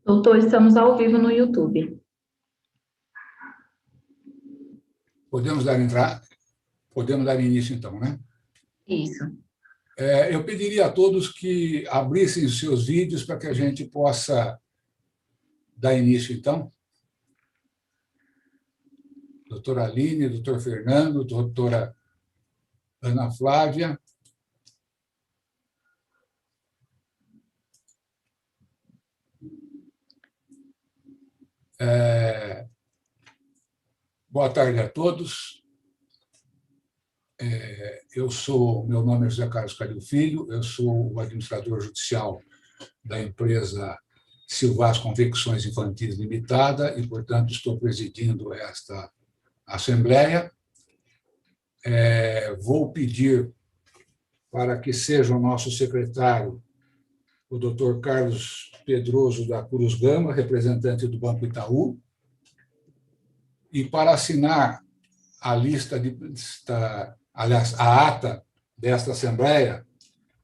Doutor, estamos ao vivo no YouTube. Podemos dar início, então, né? Isso. Eu pediria a todos que abrissem os seus vídeos para que a gente possa dar início, então. Doutora Aline, doutor Fernando, doutora Ana Flávia. Boa tarde a todos. Meu nome é José Carlos Calil Filho, eu sou o administrador judicial da empresa Silvas Confecções Infantis Limitada e, portanto, estou presidindo esta assembleia. Vou pedir para que seja o nosso secretário, o doutor Carlos Pedroso da Cruz Gama, representante do Banco Itaú, e para assinar a a ata desta assembleia,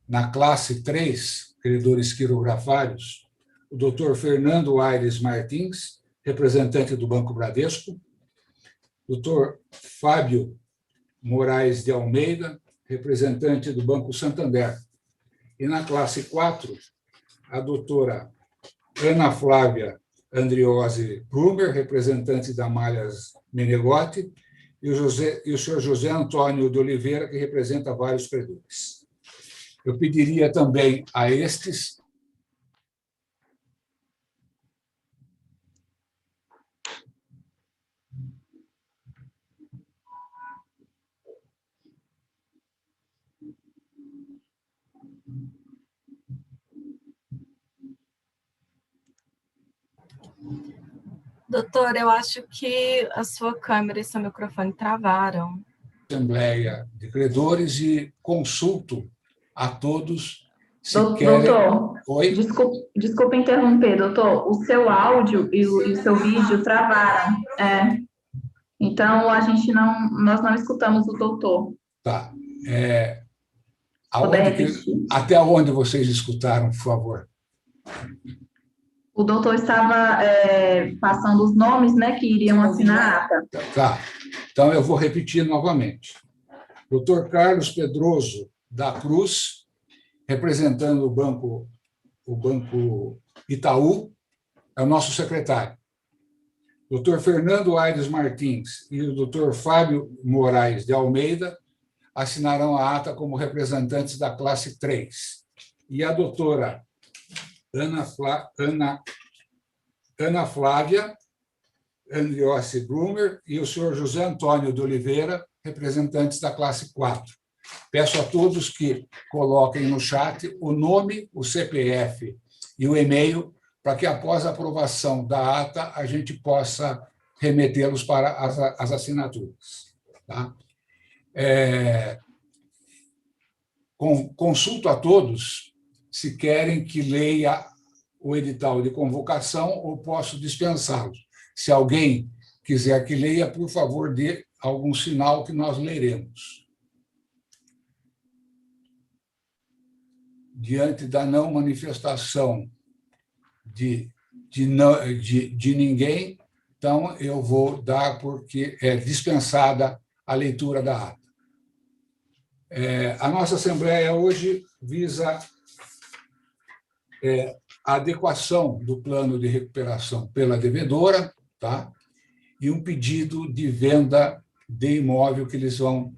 na classe 3, credores quirografários, o doutor Fernando Aires Martins, representante do Banco Bradesco, doutor Fábio Moraes de Almeida, representante do Banco Santander. E na classe 4, a doutora Ana Flávia Andriose Brumer, representante da Malhas Menegotti, e o senhor José Antônio de Oliveira, que representa vários credores. Eu pediria também a estes Doutor, eu acho que a sua câmera e seu microfone travaram. Assembleia de Credores e consulto a todos se Doutor, querem... Oi? desculpa interromper, doutor. O seu áudio e o seu vídeo travaram. Então, nós não escutamos o doutor. Tá. Puder repetir? Até onde vocês escutaram, por favor? O doutor estava passando os nomes, né, que iriam assinar a ata. Tá. Então, eu vou repetir novamente. Doutor Carlos Pedroso da Cruz, representando o Banco Itaú, é o nosso secretário. Doutor Fernando Aires Martins e o doutor Fábio Moraes de Almeida assinarão a ata como representantes da classe 3. E a doutora Ana Flávia Andriose Brumer e o senhor José Antônio de Oliveira, representantes da classe 4. Peço a todos que coloquem no chat o nome, o CPF e o e-mail, para que, após a aprovação da ata, a gente possa remetê-los para as assinaturas. Tá? Consulto a todos se querem que leia o edital de convocação ou posso dispensá-lo. Se alguém quiser que leia, por favor, dê algum sinal que nós leremos. Diante da não manifestação de ninguém, então eu vou dar, porque é dispensada a leitura da ata. A nossa Assembleia hoje visa a adequação do plano de recuperação pela devedora, tá? E um pedido de venda de imóvel que eles vão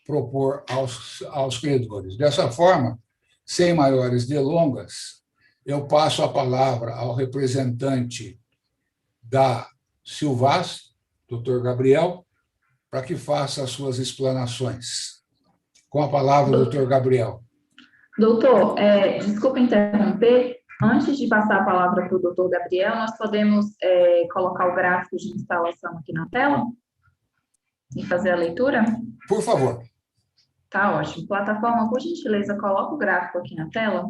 propor aos credores. Dessa forma, sem maiores delongas, eu passo a palavra ao representante da Silvas, doutor Gabriel, para que faça as suas explanações. Com a palavra, doutor Gabriel. Doutor, desculpa interromper. Antes de passar a palavra para o doutor Gabriel, nós podemos colocar o gráfico de instalação aqui na tela e fazer a leitura? Por favor. Tá ótimo. Plataforma, por gentileza, coloca o gráfico aqui na tela.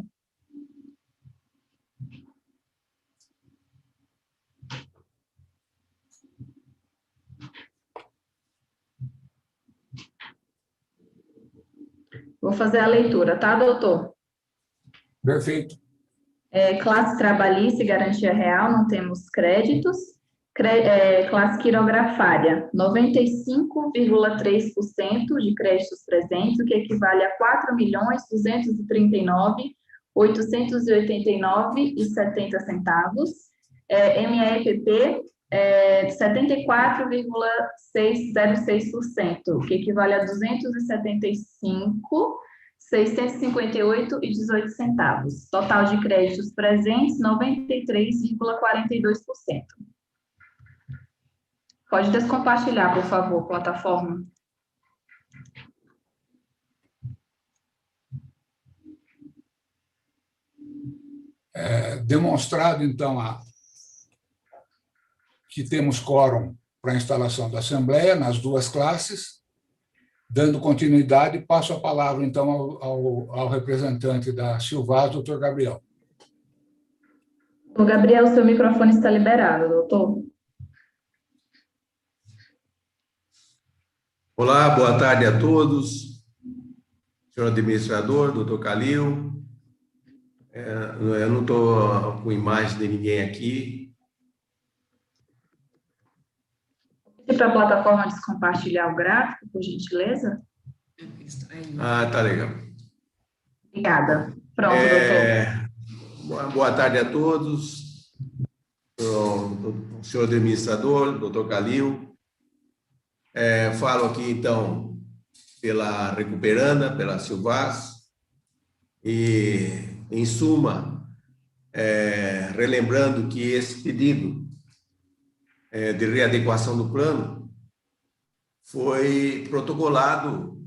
Vou fazer a leitura, tá, doutor? Perfeito. Classe trabalhista e garantia real, não temos créditos. Classe quirografária, 95,3% de créditos presentes, o que equivale a 4.239.889,70. MEPP, 74,606%, o que equivale a 275.658,18. Total de créditos presentes, 93,42%. Pode descompartilhar, por favor, plataforma. Demonstrado, então, que temos quórum para a instalação da Assembleia nas duas classes. Dando continuidade, passo a palavra, então, ao representante da Silvas, doutor Gabriel. Doutor Gabriel, seu microfone está liberado, doutor. Olá, boa tarde a todos. Senhor administrador, doutor Calil. Eu não estou com imagem de ninguém aqui. Para a plataforma descompartilhar o gráfico, por gentileza? Ah, tá legal. Obrigada. Pronto, doutor. Boa tarde a todos. Senhor administrador, doutor Calil. Falo aqui, então, pela Recuperanda, pela Silvas, e, em suma, relembrando que esse pedido de readequação do plano foi protocolado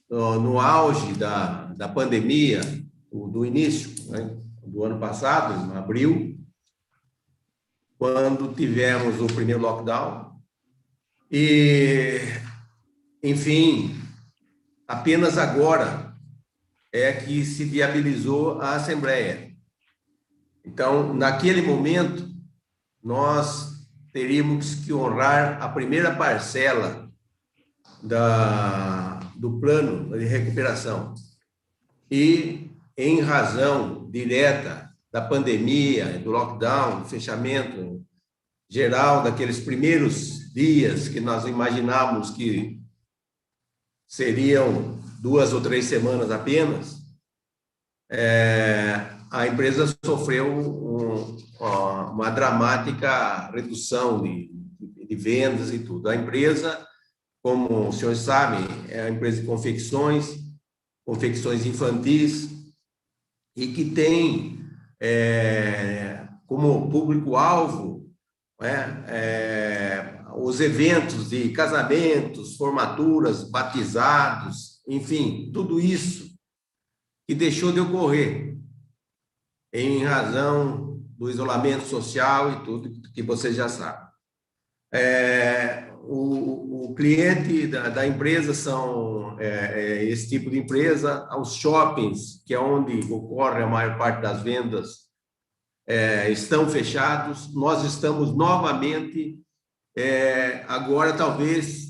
no auge da pandemia, do início, né, do ano passado, em abril, quando tivemos o primeiro lockdown. E, enfim, apenas agora é que se viabilizou a Assembleia. Então, naquele momento, nós teríamos que honrar a primeira parcela do plano de recuperação. E, em razão direta da pandemia, do lockdown, do fechamento geral daqueles primeiros dias que nós imaginávamos que seriam 2 ou 3 semanas apenas, a empresa sofreu uma dramática redução de vendas e tudo. A empresa, como os senhores sabem, é uma empresa de confecções infantis, e que tem como público-alvo os eventos de casamentos, formaturas, batizados, enfim, tudo isso que deixou de ocorrer em razão do isolamento social e tudo que vocês já sabem. O cliente da empresa são esse tipo de empresa, os shoppings, que é onde ocorre a maior parte das vendas, estão fechados. Nós estamos novamente, agora talvez,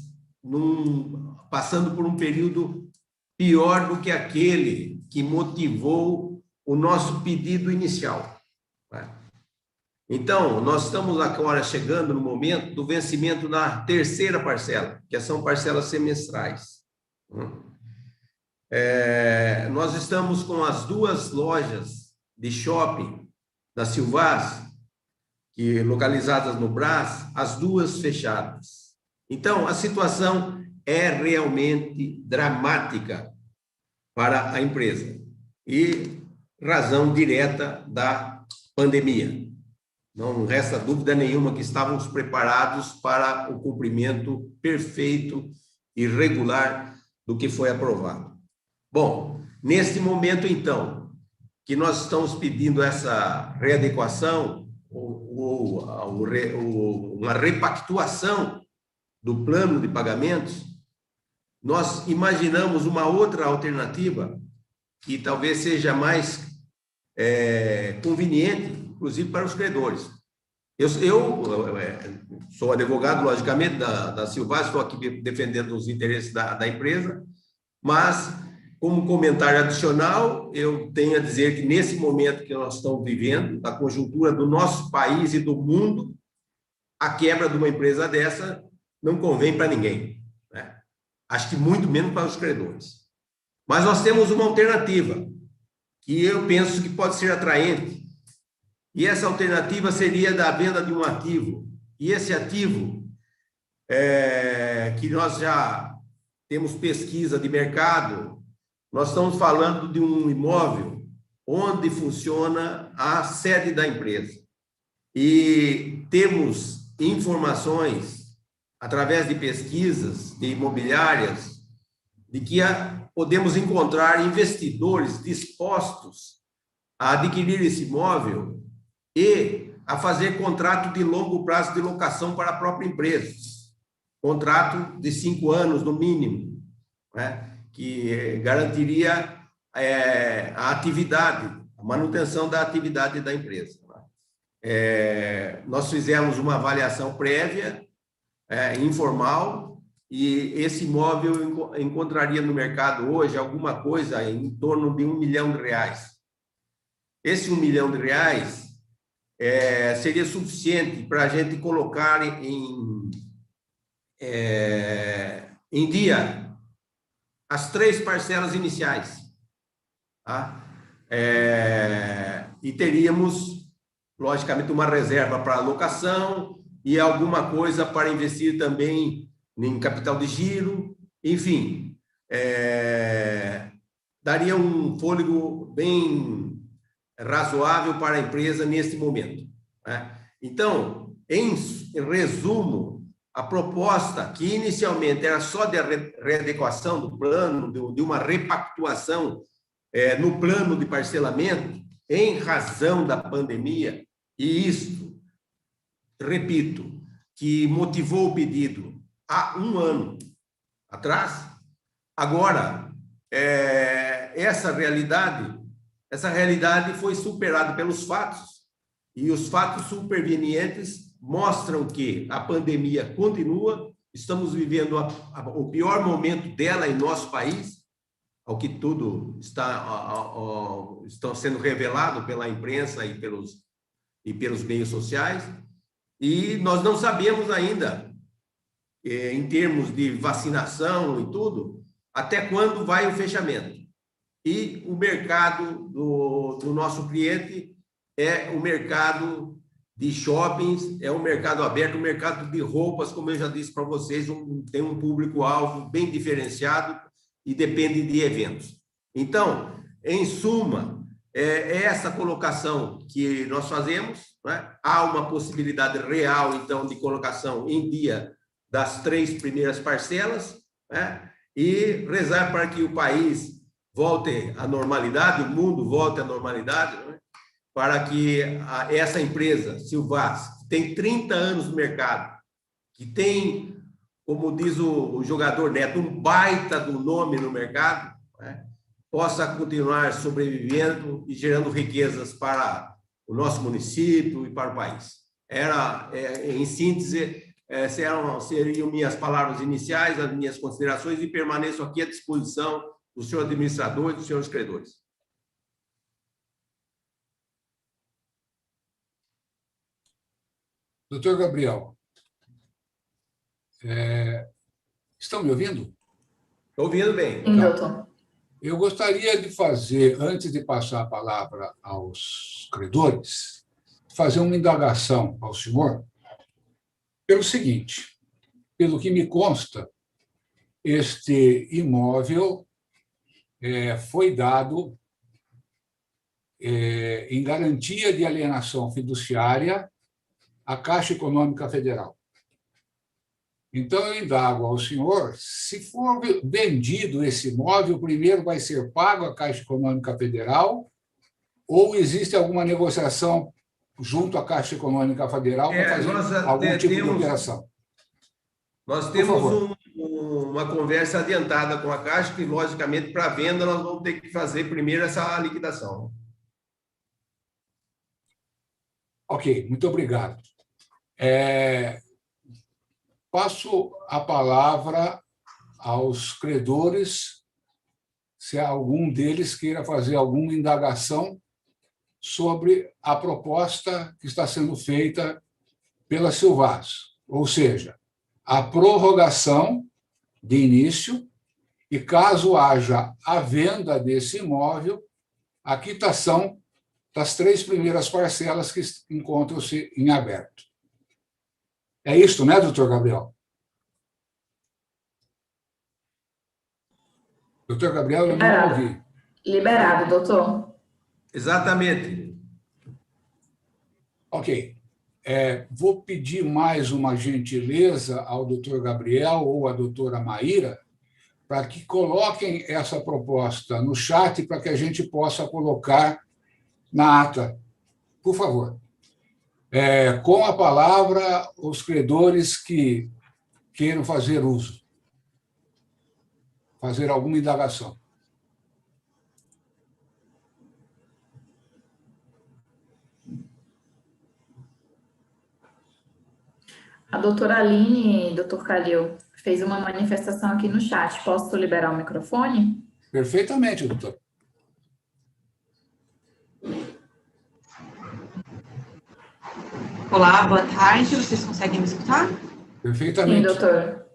passando por um período pior do que aquele que motivou o nosso pedido inicial. Então, nós estamos agora chegando no momento do vencimento da terceira parcela, que são parcelas semestrais. Nós estamos com as duas lojas de shopping da Silvas, que localizadas no Brás, as duas fechadas. Então, a situação é realmente dramática para a empresa, e razão direta da pandemia. Não resta dúvida nenhuma que estávamos preparados para o cumprimento perfeito e regular do que foi aprovado. Bom, neste momento, então, que nós estamos pedindo essa readequação ou uma repactuação do plano de pagamentos, nós imaginamos uma outra alternativa que talvez seja mais conveniente, inclusive para os credores. Eu sou advogado, logicamente, da Silvas, estou aqui defendendo os interesses da empresa, mas como comentário adicional, eu tenho a dizer que nesse momento que nós estamos vivendo, da conjuntura do nosso país e do mundo, a quebra de uma empresa dessa não convém para ninguém, né? Acho que muito menos para os credores. Mas nós temos uma alternativa, que eu penso que pode ser atraente, e essa alternativa seria da venda de um ativo. E esse ativo, que nós já temos pesquisa de mercado, nós estamos falando de um imóvel onde funciona a sede da empresa. E temos informações, através de pesquisas de imobiliárias, de que podemos encontrar investidores dispostos a adquirir esse imóvel e a fazer contrato de longo prazo de locação para a própria empresa. Contrato de 5 anos, no mínimo, né? Que garantiria a atividade, a manutenção da atividade da empresa. Nós fizemos uma avaliação prévia, informal, e esse imóvel encontraria no mercado hoje alguma coisa em torno de R$1 milhão. Esse R$1 milhão seria suficiente para a gente colocar em dia as 3 parcelas iniciais, tá? E teríamos, logicamente, uma reserva para alocação e alguma coisa para investir também em capital de giro, enfim, daria um fôlego bem razoável para a empresa neste momento, né? Então, em resumo, a proposta, que inicialmente era só de readequação do plano, de uma repactuação no plano de parcelamento, em razão da pandemia, e isto, repito, que motivou o pedido há 1 ano atrás, agora, essa realidade foi superada pelos fatos, e os fatos supervenientes mostram que a pandemia continua, estamos vivendo o pior momento dela em nosso país, ao que tudo está sendo revelado pela imprensa e pelos meios sociais, e nós não sabemos ainda, em termos de vacinação e tudo, até quando vai o fechamento. E o mercado do nosso cliente é o mercado de shoppings, é um mercado aberto, um mercado de roupas, como eu já disse para vocês, tem um público-alvo bem diferenciado e depende de eventos. Então, em suma, é essa colocação que nós fazemos, né? Há uma possibilidade real, então, de colocação em dia das 3 primeiras parcelas, né? E rezar para que o país volte à normalidade, o mundo volte à normalidade, né? Para que essa empresa, Silvas, que tem 30 anos no mercado, que tem, como diz o jogador Neto, um baita do nome no mercado, né? Possa continuar sobrevivendo e gerando riquezas para o nosso município e para o país. Em síntese, seriam minhas palavras iniciais, as minhas considerações, e permaneço aqui à disposição do senhor administrador e dos senhores credores. Doutor Gabriel, estão me ouvindo? Estou ouvindo bem. Sim, doutor. Eu gostaria de fazer, antes de passar a palavra aos credores, fazer uma indagação ao senhor pelo seguinte: pelo que me consta, este imóvel foi dado em garantia de alienação fiduciária à Caixa Econômica Federal. Então, eu indago ao senhor, se for vendido esse imóvel, primeiro vai ser pago à Caixa Econômica Federal ou existe alguma negociação junto à Caixa Econômica Federal para fazer algum tipo de operação? Nós temos uma conversa adiantada com a Caixa, que, logicamente, para a venda, nós vamos ter que fazer primeiro essa liquidação. Ok, muito obrigado. Passo a palavra aos credores se algum deles queira fazer alguma indagação sobre a proposta que está sendo feita pela Silvaz, ou seja, a prorrogação de início e, caso haja a venda desse imóvel, a quitação das 3 primeiras parcelas que encontram-se em aberto. É isso, né, doutor Gabriel? Doutor Gabriel, eu não ouvi. Liberado, doutor. Exatamente. Ok. Vou pedir mais uma gentileza ao doutor Gabriel ou à doutora Maíra para que coloquem essa proposta no chat para que a gente possa colocar na ata. Por favor. Com a palavra, os credores que queiram fazer uso, fazer alguma indagação. A doutora Aline, doutor Calil, fez uma manifestação aqui no chat. Posso liberar o microfone? Perfeitamente, doutor. Olá, boa tarde. Vocês conseguem me escutar? Perfeitamente. Sim, doutor.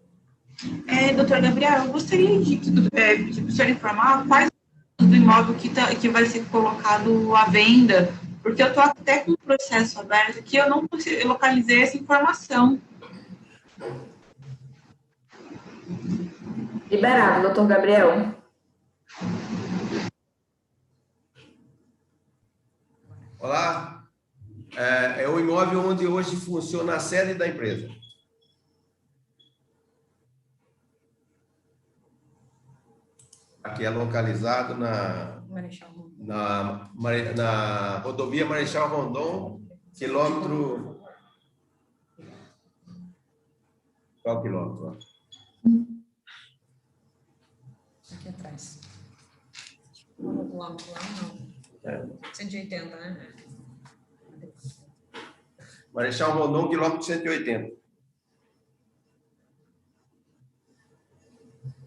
Doutor Gabriel, eu gostaria de pedir para o senhor informar quais do imóvel que vai ser colocado à venda, porque eu estou até com um processo aberto aqui, eu não localizei essa informação. Liberado, doutor Gabriel. Olá. É o imóvel onde hoje funciona a sede da empresa. Aqui é localizado na rodovia Marechal Rondon, quilômetro... Qual quilômetro? Aqui atrás. Lá não. 180, né? Marechal Rondon, quilômetro 180.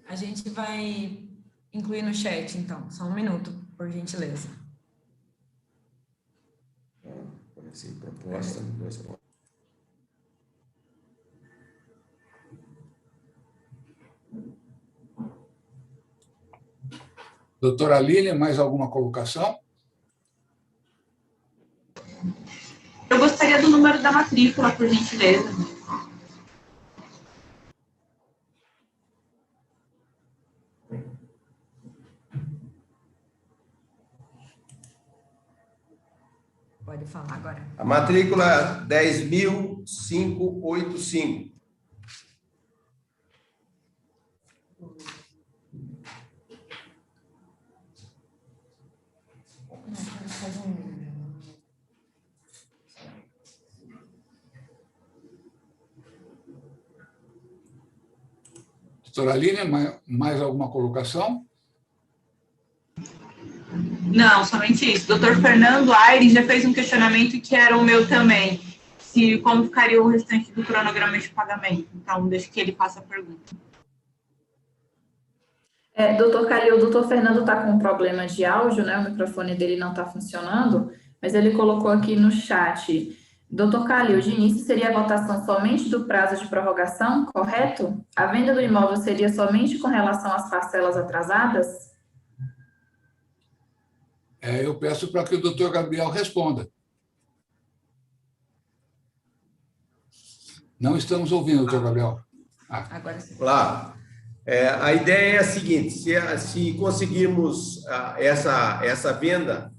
A gente vai incluir no chat, então. Só um minuto, por gentileza. Proposta. Doutora Aline, mais alguma colocação? Eu gostaria do número da matrícula, por gentileza. Pode falar agora. A matrícula 10.585. Doutora Aline, mais alguma colocação? Não, somente isso. Doutor Fernando Aires já fez um questionamento que era o meu também. Como ficaria o restante do cronograma de pagamento. Então, deixa que ele faça a pergunta. Doutor Calil, o doutor Fernando está com um problema de áudio, né? O microfone dele não está funcionando, mas ele colocou aqui no chat. Doutor Calil, de início seria a votação somente do prazo de prorrogação, correto? A venda do imóvel seria somente com relação às parcelas atrasadas? Eu peço para que o doutor Gabriel responda. Não estamos ouvindo, doutor Gabriel. Agora sim. Olá. A ideia é a seguinte: se conseguirmos essa venda,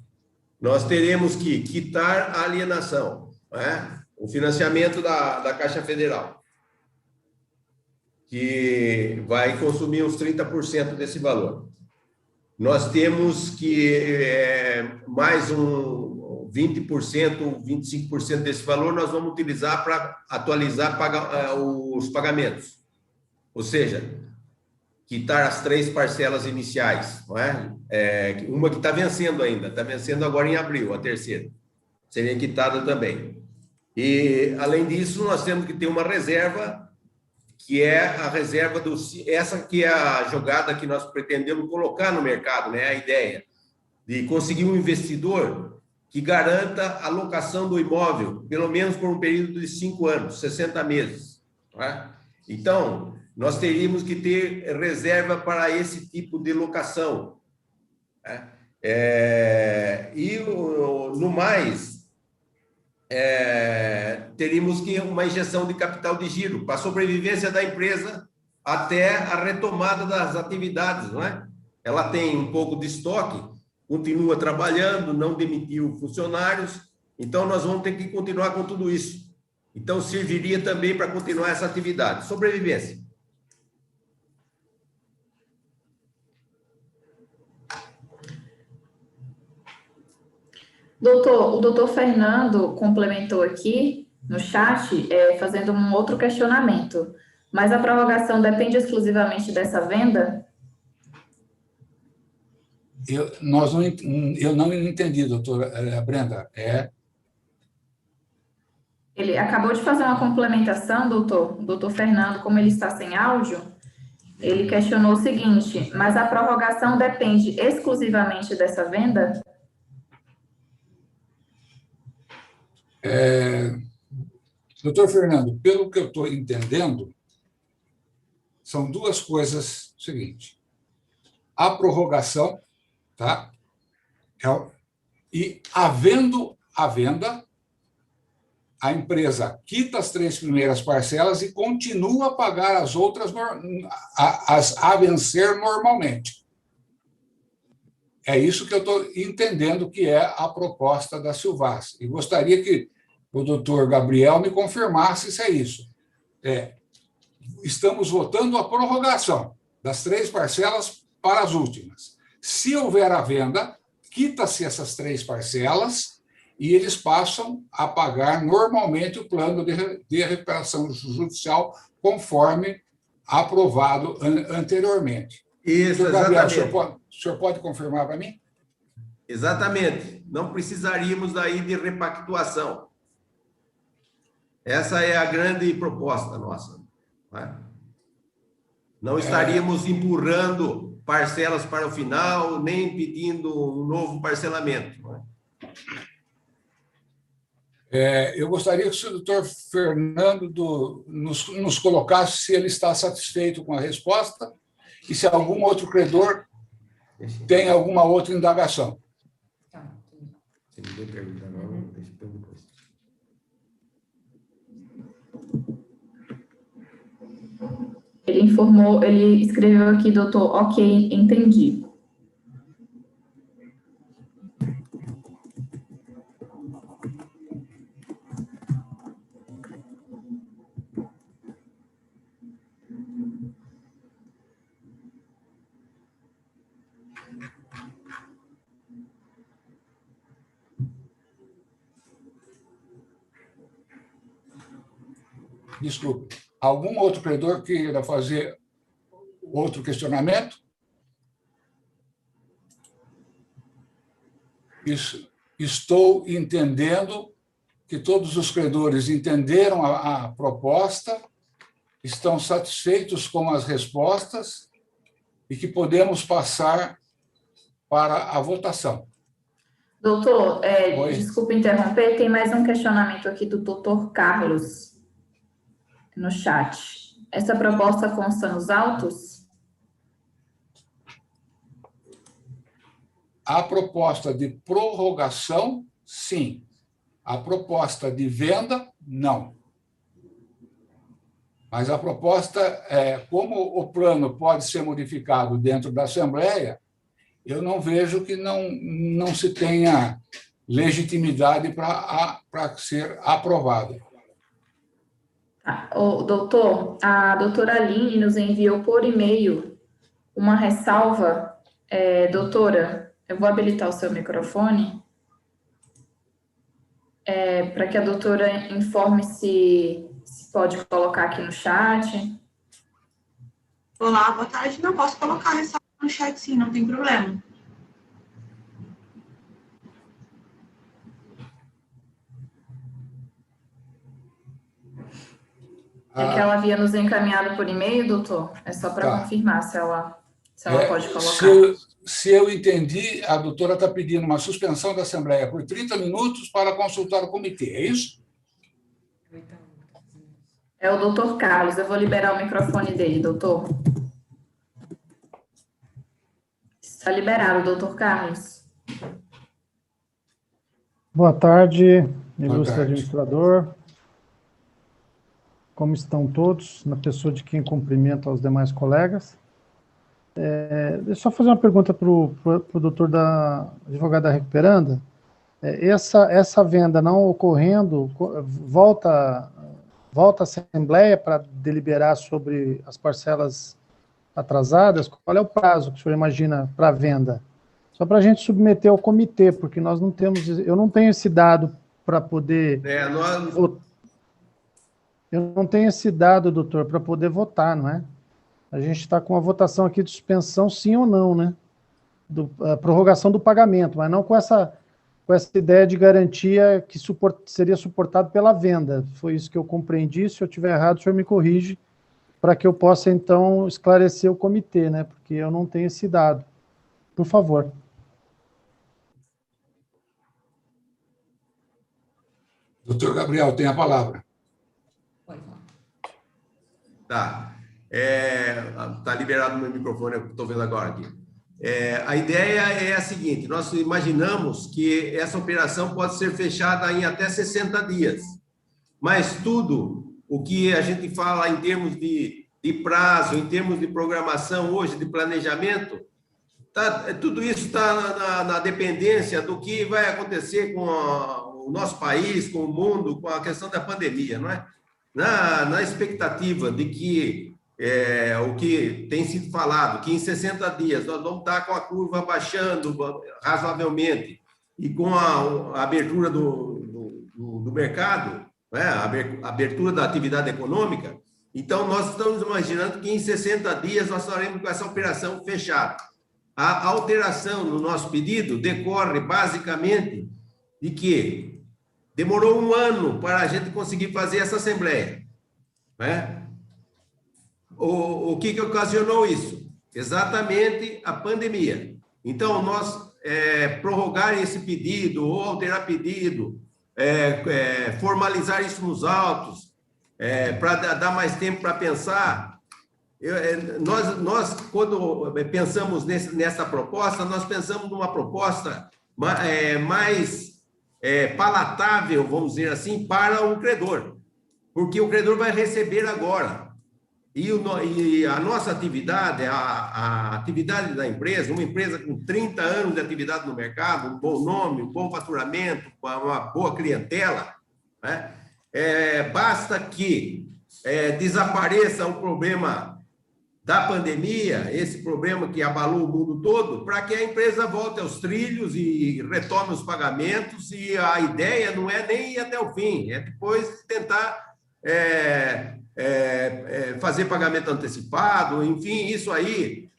nós teremos que quitar a alienação, né? O financiamento da Caixa Federal, que vai consumir uns 30% desse valor. Nós temos que mais 20%, 25% desse valor nós vamos utilizar para atualizar os pagamentos. Ou seja, quitar as 3 parcelas iniciais, não é? Uma que está vencendo ainda, está vencendo agora em abril, a terceira. Seria quitada também. E, além disso, nós temos que ter uma reserva que é a reserva do... Essa que é a jogada que nós pretendemos colocar no mercado, né? A ideia de conseguir um investidor que garanta a locação do imóvel, pelo menos por um período de 5 anos, 60 meses. Não é? Então, nós teríamos que ter reserva para esse tipo de locação. Né? E, no mais, teríamos que uma injeção de capital de giro para a sobrevivência da empresa até a retomada das atividades. Não é? Ela tem um pouco de estoque, continua trabalhando, não demitiu funcionários, então nós vamos ter que continuar com tudo isso. Então, serviria também para continuar essa atividade. Sobrevivência. Doutor, o doutor Fernando complementou aqui no chat, fazendo um outro questionamento. Mas a prorrogação depende exclusivamente dessa venda? Eu não entendi, doutora Brenda. Ele acabou de fazer uma complementação, doutor. O doutor Fernando, como ele está sem áudio, ele questionou o seguinte: mas a prorrogação depende exclusivamente dessa venda? Doutor Fernando, pelo que eu estou entendendo, são duas coisas seguintes. A prorrogação, tá? E havendo a venda, a empresa quita as 3 primeiras parcelas e continua a pagar as outras a vencer normalmente. É isso que eu estou entendendo que é a proposta da Silvas. E gostaria que o doutor Gabriel me confirmasse se é isso. Estamos votando a prorrogação das 3 parcelas para as últimas. Se houver a venda, quita-se essas 3 parcelas e eles passam a pagar normalmente o plano de recuperação judicial conforme aprovado anteriormente. Isso, Doutor Gabriel, exatamente. o senhor pode confirmar para mim? Exatamente. Não precisaríamos aí de repactuação. Essa é a grande proposta nossa. Não estaríamos empurrando parcelas para o final, nem pedindo um novo parcelamento. Eu gostaria que o doutor Fernando nos colocasse se ele está satisfeito com a resposta e se algum outro credor tem alguma outra indagação. Se ninguém perguntar, não, deixa eu depois. Ele escreveu aqui, doutor, ok, entendi. Desculpe. Algum outro credor queira fazer outro questionamento? Estou entendendo que todos os credores entenderam a proposta, estão satisfeitos com as respostas e que podemos passar para a votação. Doutor, desculpe interromper, tem mais um questionamento aqui do doutor Carlos no chat. Essa proposta consta nos autos? A proposta de prorrogação, sim. A proposta de venda, não. Mas a proposta, como o plano pode ser modificado dentro da Assembleia, eu não vejo que não se tenha legitimidade para ser aprovado. Doutor, a doutora Aline nos enviou por e-mail uma ressalva. Doutora, eu vou habilitar o seu microfone para que a doutora informe se pode colocar aqui no chat. Olá, boa tarde. Não posso colocar a ressalva no chat, sim, não tem problema. É que ela havia nos encaminhado por e-mail, doutor. É só para Tá. confirmar se ela pode colocar. Se eu entendi, a doutora está pedindo uma suspensão da Assembleia por 30 minutos para consultar o comitê, é isso? É o doutor Carlos. Eu vou liberar o microfone dele, doutor. Está liberado, doutor Carlos. Boa tarde, ilustre tarde. administrador. Como estão todos? Na pessoa de quem cumprimento aos demais colegas. Deixa eu só fazer uma pergunta para o doutor da advogada Recuperanda. Essa venda não ocorrendo, volta à Assembleia para deliberar sobre as parcelas atrasadas? Qual é o prazo que o senhor imagina para a venda? Só para a gente submeter ao comitê, porque nós não temos, eu não tenho esse dado para poder eu não tenho esse dado, doutor, para poder votar, não é? A gente está com a votação aqui de suspensão, sim ou não, né? A prorrogação do pagamento, mas não com essa ideia de garantia que seria suportado pela venda. Foi isso que eu compreendi. Se eu estiver errado, o senhor me corrige, para que eu possa, então, esclarecer o comitê, né? Porque eu não tenho esse dado. Por favor. Doutor Gabriel, tem a palavra. Tá. Tá liberado o meu microfone, eu estou vendo agora aqui. A ideia é a seguinte: nós imaginamos que essa operação pode ser fechada em até 60 dias, mas tudo o que a gente fala em termos de prazo, em termos de programação hoje, de planejamento, tudo isso está na dependência do que vai acontecer com o nosso país, com o mundo, com a questão da pandemia, não é? Na expectativa de que o que tem sido falado, que em 60 dias nós vamos estar com a curva baixando razoavelmente e com a abertura do mercado, né, a abertura da atividade econômica, então nós estamos imaginando que em 60 dias nós estaremos com essa operação fechada. A alteração no nosso pedido decorre basicamente de que demorou 1 ano para a gente conseguir fazer essa assembleia, né? O que ocasionou isso? Exatamente a pandemia. Então, nós prorrogar esse pedido ou alterar pedido, formalizar isso nos autos, para dar mais tempo para pensar. Nós, quando pensamos nessa proposta, nós pensamos numa proposta mais palatável, vamos dizer assim, para o credor, porque o credor vai receber agora. E a nossa atividade, a atividade da empresa, uma empresa com 30 anos de atividade no mercado, um bom nome, um bom faturamento, uma boa clientela, né? Basta que desapareça o problema da pandemia, esse problema que abalou o mundo todo, para que a empresa volte aos trilhos e retome os pagamentos, e a ideia não é nem ir até o fim, é depois tentar fazer pagamento antecipado, enfim, isso aí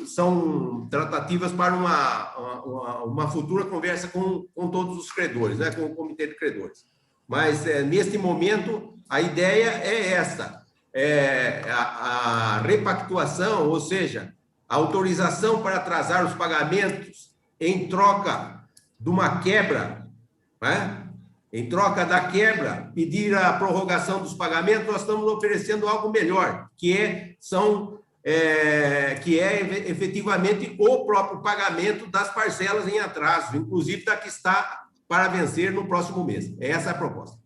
são tratativas para uma futura conversa com todos os credores, né, com o comitê de credores. Mas, neste momento, a ideia é essa, a repactuação, ou seja, a autorização para atrasar os pagamentos em troca de uma quebra, né? Em troca da quebra, pedir a prorrogação dos pagamentos, nós estamos oferecendo algo melhor, que é efetivamente o próprio pagamento das parcelas em atraso, inclusive da que está para vencer no próximo mês. Essa é a proposta.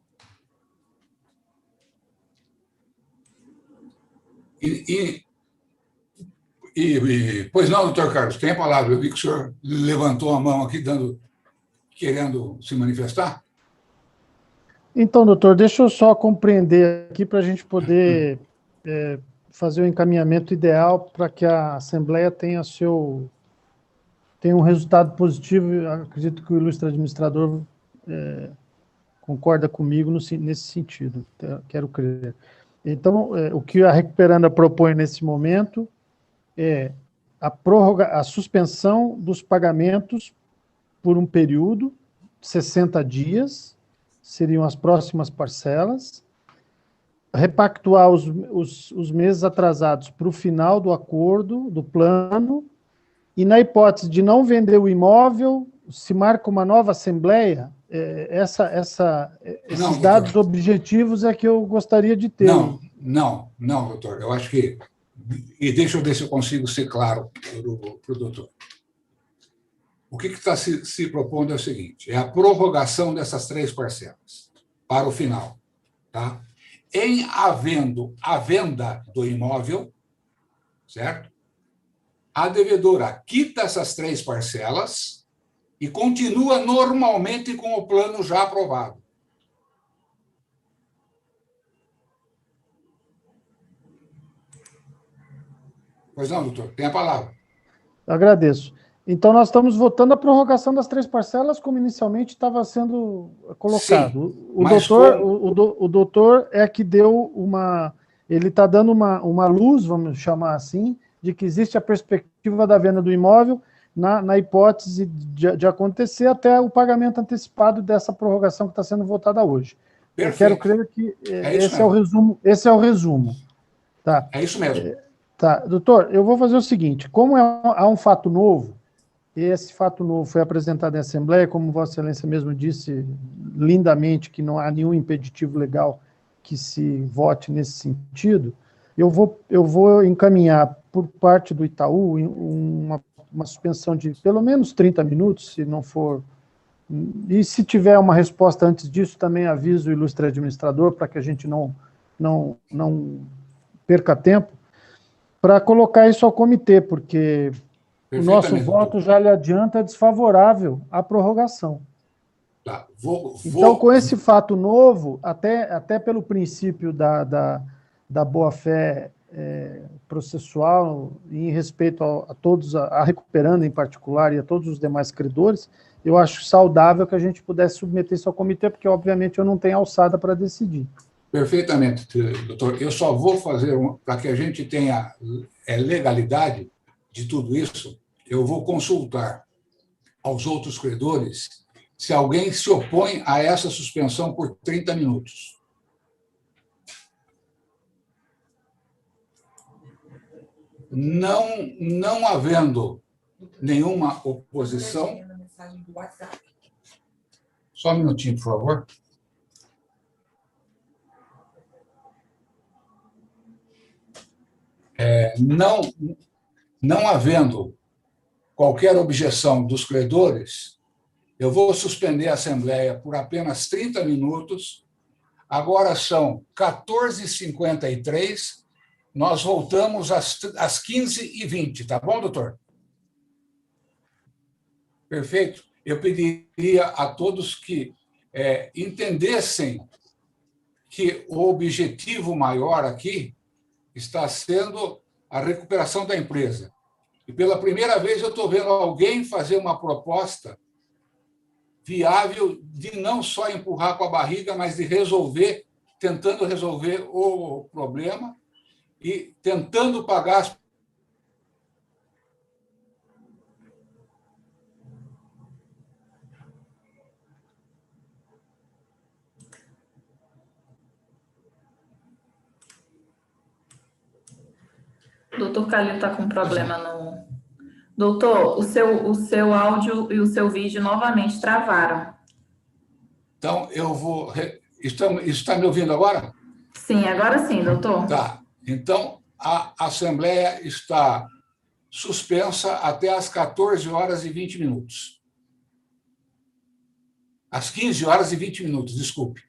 Pois não, doutor Carlos, tem a palavra. Eu vi que o senhor levantou a mão aqui, querendo se manifestar. Então, doutor, deixa eu só compreender aqui para a gente poder fazer o encaminhamento ideal para que a Assembleia tenha um resultado positivo. Eu acredito que o ilustre administrador concorda comigo nesse sentido, quero crer. Então, o que a Recuperanda propõe nesse momento é a suspensão dos pagamentos por um período, 60 dias, seriam as próximas parcelas, repactuar os meses atrasados para o final do acordo, do plano, e na hipótese de não vender o imóvel, se marca uma nova assembleia. Esses Não, dados doutor. objetivos é que eu gostaria de ter. Não, doutor. Eu acho que... E deixa eu ver se eu consigo ser claro para o doutor. O que está se propondo é o seguinte, é a prorrogação dessas 3 parcelas para o final. Tá? Em havendo a venda do imóvel, certo? A devedora quita essas 3 parcelas e continua normalmente com o plano já aprovado. Pois não, doutor, tem a palavra. Agradeço. Então, nós estamos votando a prorrogação das 3 parcelas, como inicialmente estava sendo colocado. Sim, O doutor é que deu uma... Ele está dando uma luz, vamos chamar assim, de que existe a perspectiva da venda do imóvel na hipótese de acontecer até o pagamento antecipado dessa prorrogação que está sendo votada hoje. Perfeito. Eu quero crer que esse é o resumo. Esse é o resumo. Tá. É isso mesmo. Tá, doutor, eu vou fazer o seguinte, como há um fato novo, e esse fato novo foi apresentado em Assembleia, como Vossa Excelência mesmo disse lindamente, que não há nenhum impeditivo legal que se vote nesse sentido, eu vou encaminhar por parte do Itaú uma suspensão de pelo menos 30 minutos, se não for... E se tiver uma resposta antes disso, também aviso o ilustre administrador, para que a gente não perca tempo, para colocar isso ao comitê, porque o nosso voto, já lhe adianta, é desfavorável à prorrogação. Tá, Então, com esse fato novo, até pelo princípio da boa-fé processual, em respeito a todos, a Recuperando em particular, e a todos os demais credores, eu acho saudável que a gente pudesse submeter isso ao comitê, porque, obviamente, eu não tenho alçada para decidir. Perfeitamente, doutor. Eu só vou fazer, para que a gente tenha legalidade de tudo isso, eu vou consultar aos outros credores se alguém se opõe a essa suspensão por 30 minutos. Não havendo nenhuma oposição... Só um minutinho, por favor. Não havendo qualquer objeção dos credores, eu vou suspender a Assembleia por apenas 30 minutos. Agora são 14h53, nós voltamos às 15h20, tá bom, doutor? Perfeito. Eu pediria a todos que entendessem que o objetivo maior aqui está sendo a recuperação da empresa. E pela primeira vez eu estou vendo alguém fazer uma proposta viável de não só empurrar com a barriga, mas de resolver, tentando resolver o problema e tentando pagar as... Doutor Calil está com problema no... Doutor, o seu áudio e o seu vídeo novamente travaram. Então, eu vou... Está me ouvindo agora? Sim, agora sim, doutor. Tá. Então, a Assembleia está suspensa até às 14h20. Às 15h20, desculpe.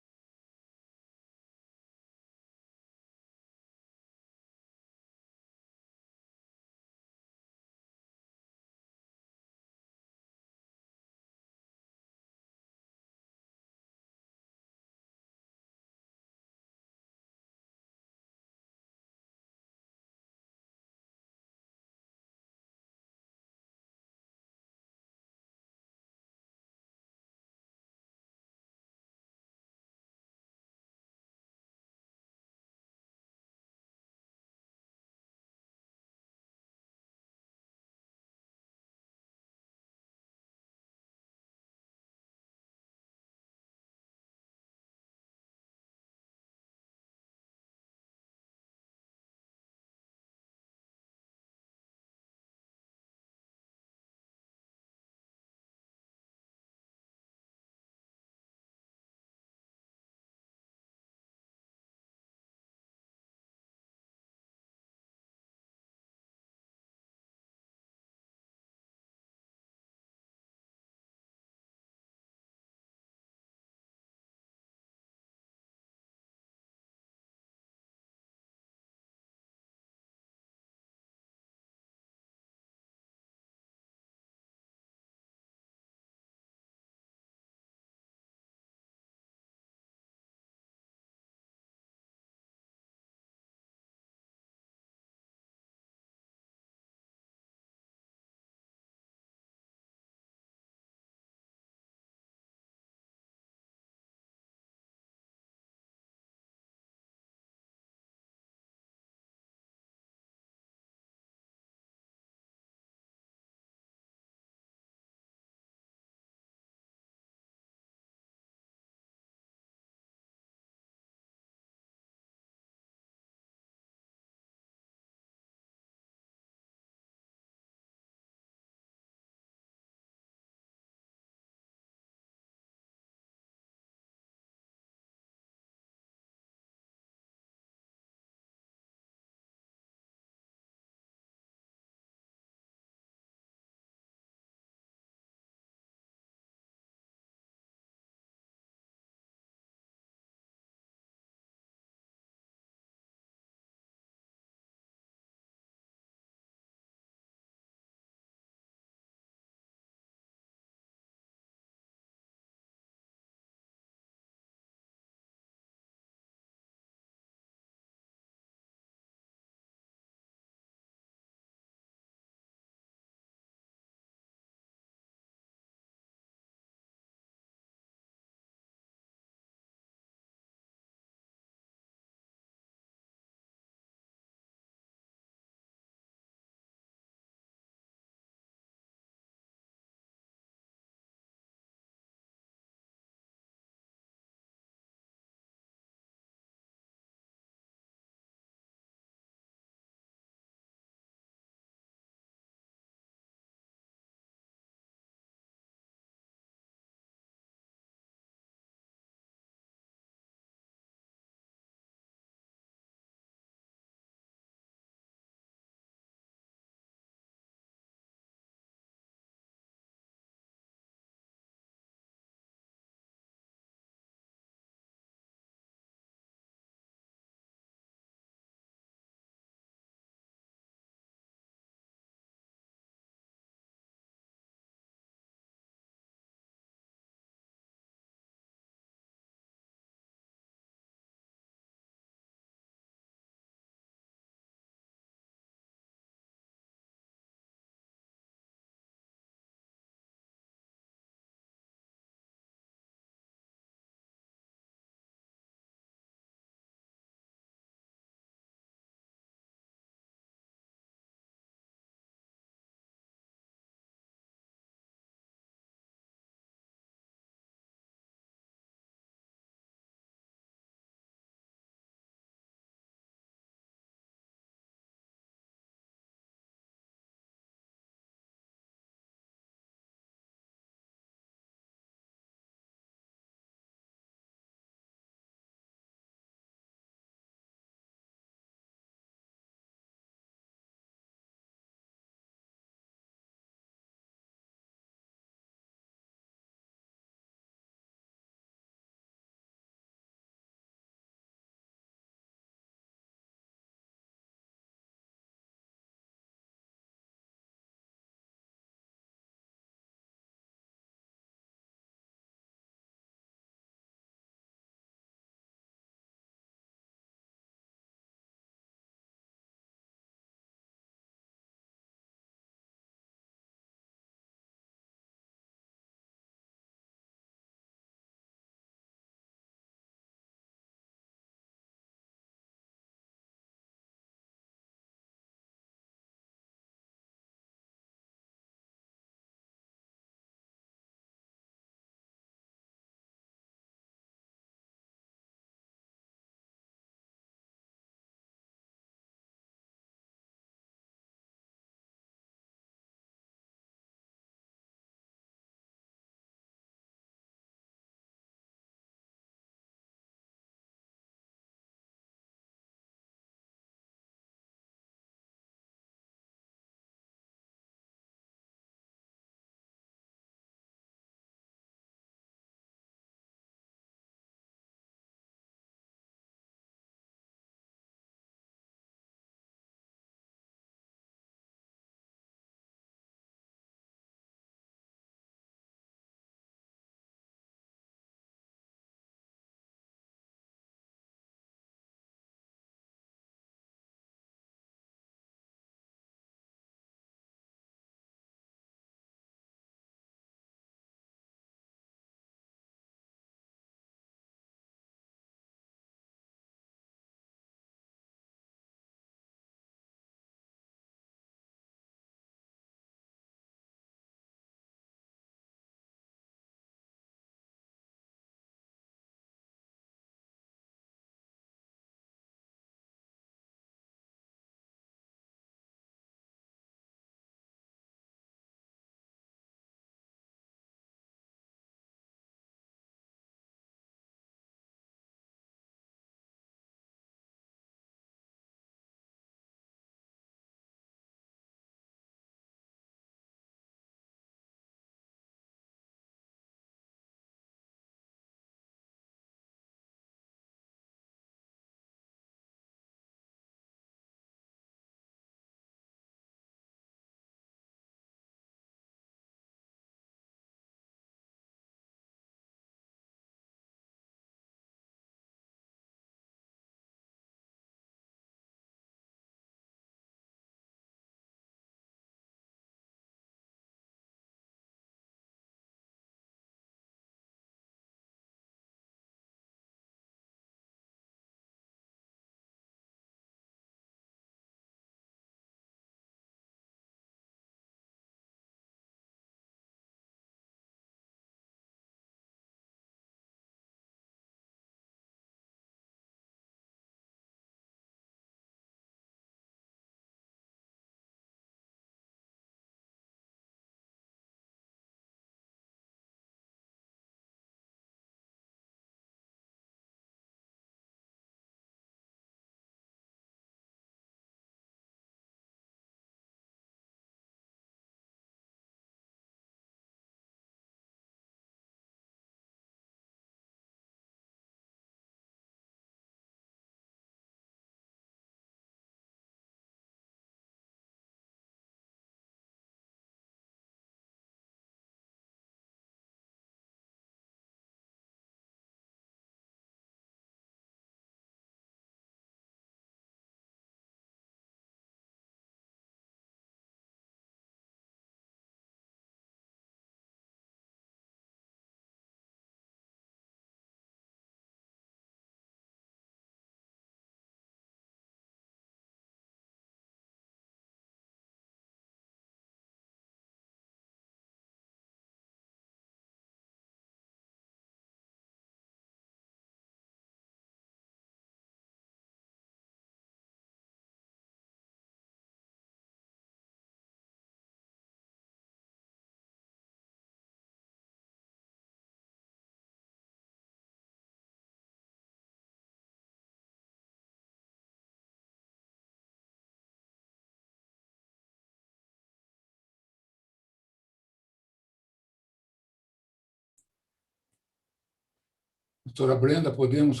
Doutora Brenda, podemos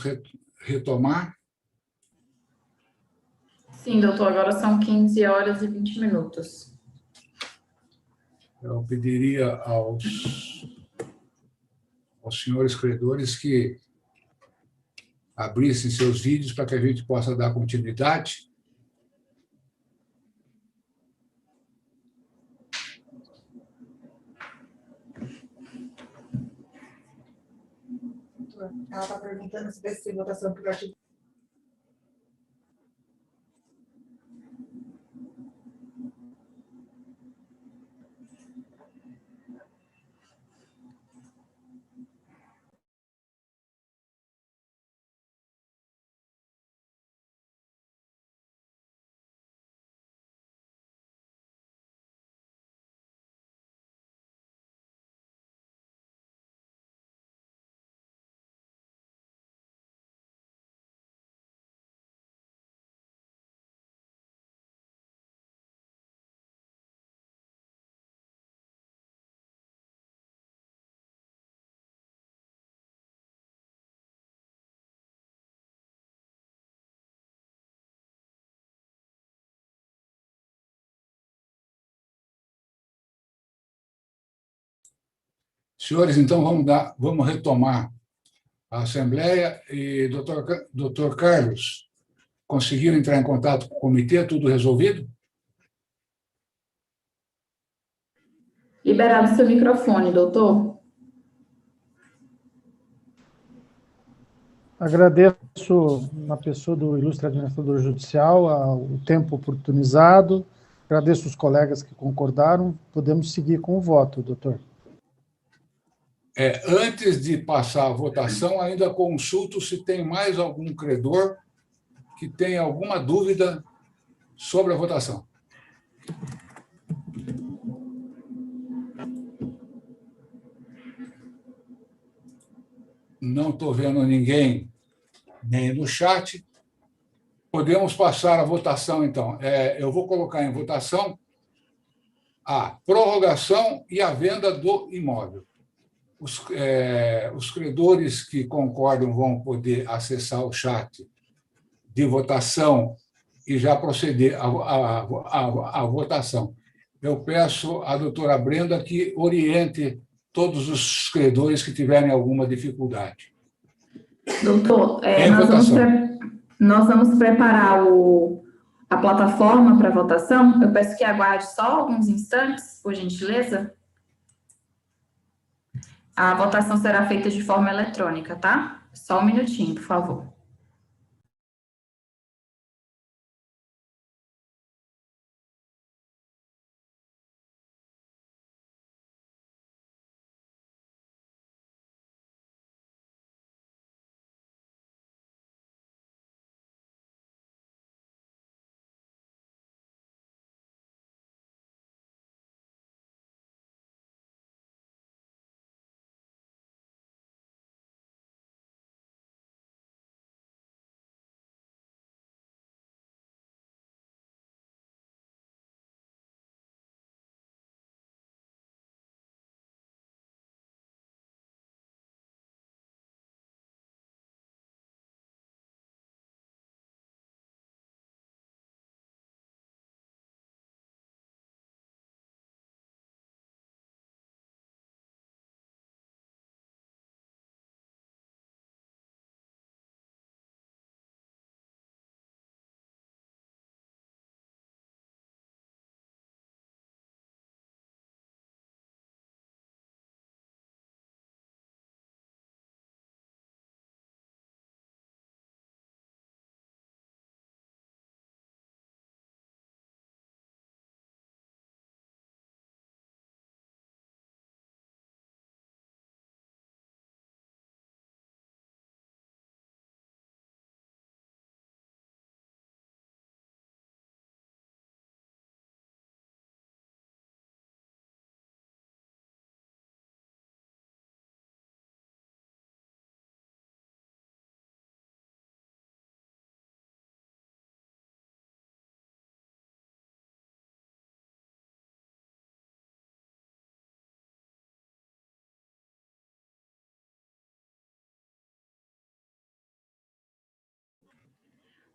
retomar? Sim, doutor, agora são 15 horas e 20 minutos. Eu pediria aos senhores credores que abrissem seus vídeos para que a gente possa dar continuidade. Ela está perguntando se vai ser votação por artigo. Senhores, então vamos retomar a Assembleia. E, doutor Carlos, conseguiram entrar em contato com o comitê? Tudo resolvido? Liberado seu microfone, doutor. Agradeço, na pessoa do ilustre administrador judicial, o tempo oportunizado. Agradeço os colegas que concordaram. Podemos seguir com o voto, doutor. Antes de passar a votação, ainda consulto se tem mais algum credor que tenha alguma dúvida sobre a votação. Não estou vendo ninguém, nem no chat. Podemos passar a votação, então. Eu vou colocar em votação a prorrogação e a venda do imóvel. Os credores que concordam vão poder acessar o chat de votação e já proceder à votação. Eu peço à doutora Brenda que oriente todos os credores que tiverem alguma dificuldade. Doutor, nós vamos preparar a plataforma para votação. Eu peço que aguarde só alguns instantes, por gentileza. A votação será feita de forma eletrônica, tá? Só um minutinho, por favor.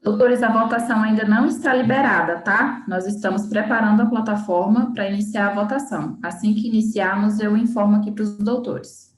Doutores, a votação ainda não está liberada, tá? Nós estamos preparando a plataforma para iniciar a votação. Assim que iniciarmos, eu informo aqui para os doutores.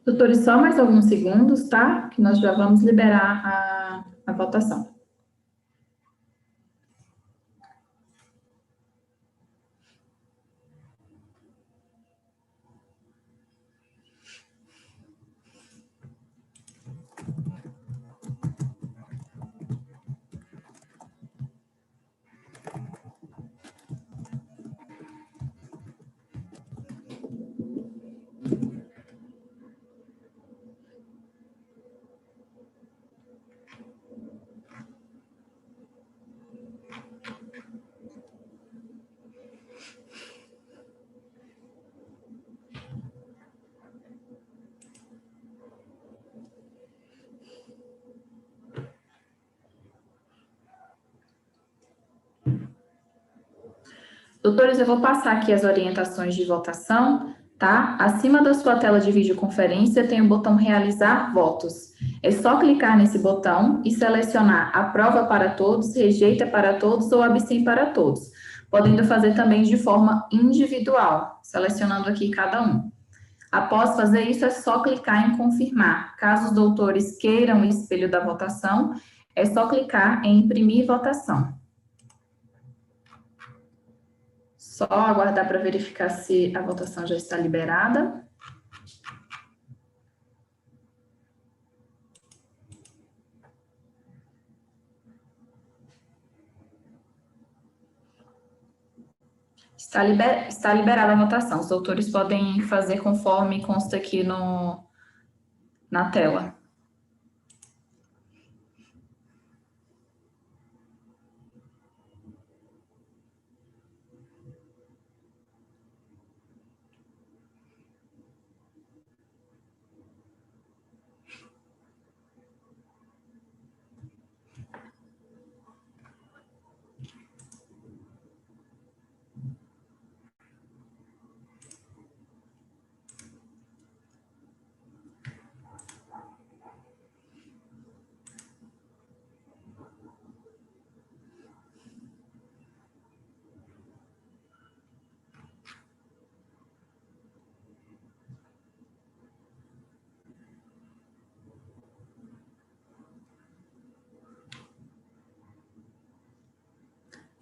Doutores, só mais alguns segundos, tá? Que nós já vamos liberar a votação. Doutores, eu vou passar aqui as orientações de votação. tá? Acima da sua tela de videoconferência tem o botão Realizar votos. É só clicar nesse botão e selecionar Aprova para todos, Rejeita para todos ou Abstém para todos, podendo fazer também de forma individual, selecionando aqui cada um. Após fazer isso, é só clicar em Confirmar. Caso os doutores queiram o espelho da votação, é só clicar em Imprimir votação. Só aguardar para verificar se a votação já está liberada. Está liberada a votação. Os doutores podem fazer conforme consta aqui na tela.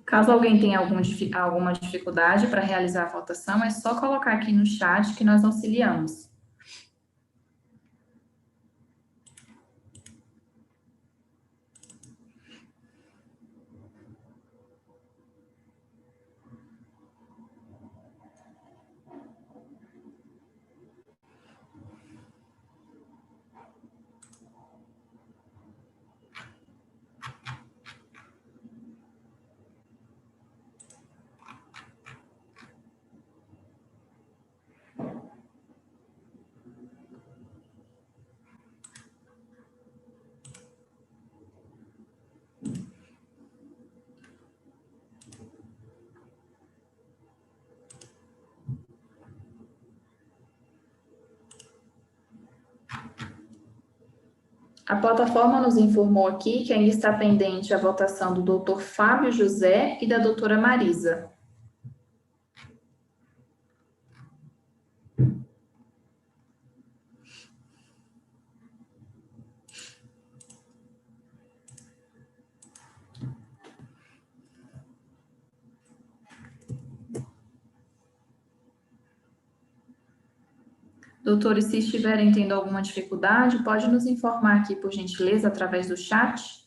Caso alguém tenha alguma dificuldade para realizar a votação, é só colocar aqui no chat que nós auxiliamos. A plataforma nos informou aqui que ainda está pendente a votação do doutor Fábio José e da doutora Marisa. Doutores, se estiverem tendo alguma dificuldade, pode nos informar aqui, por gentileza, através do chat.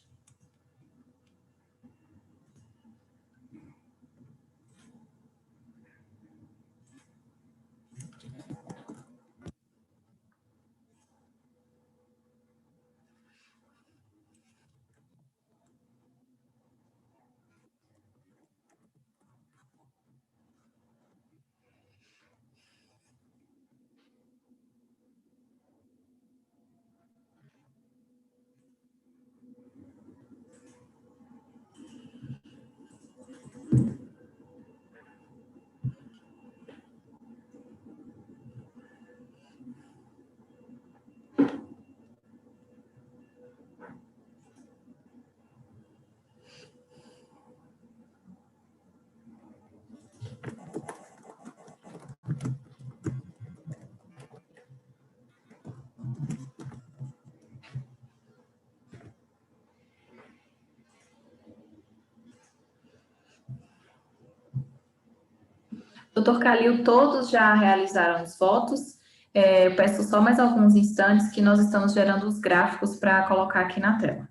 Doutor Calil, todos já realizaram os votos. Eu peço só mais alguns instantes que nós estamos gerando os gráficos para colocar aqui na tela.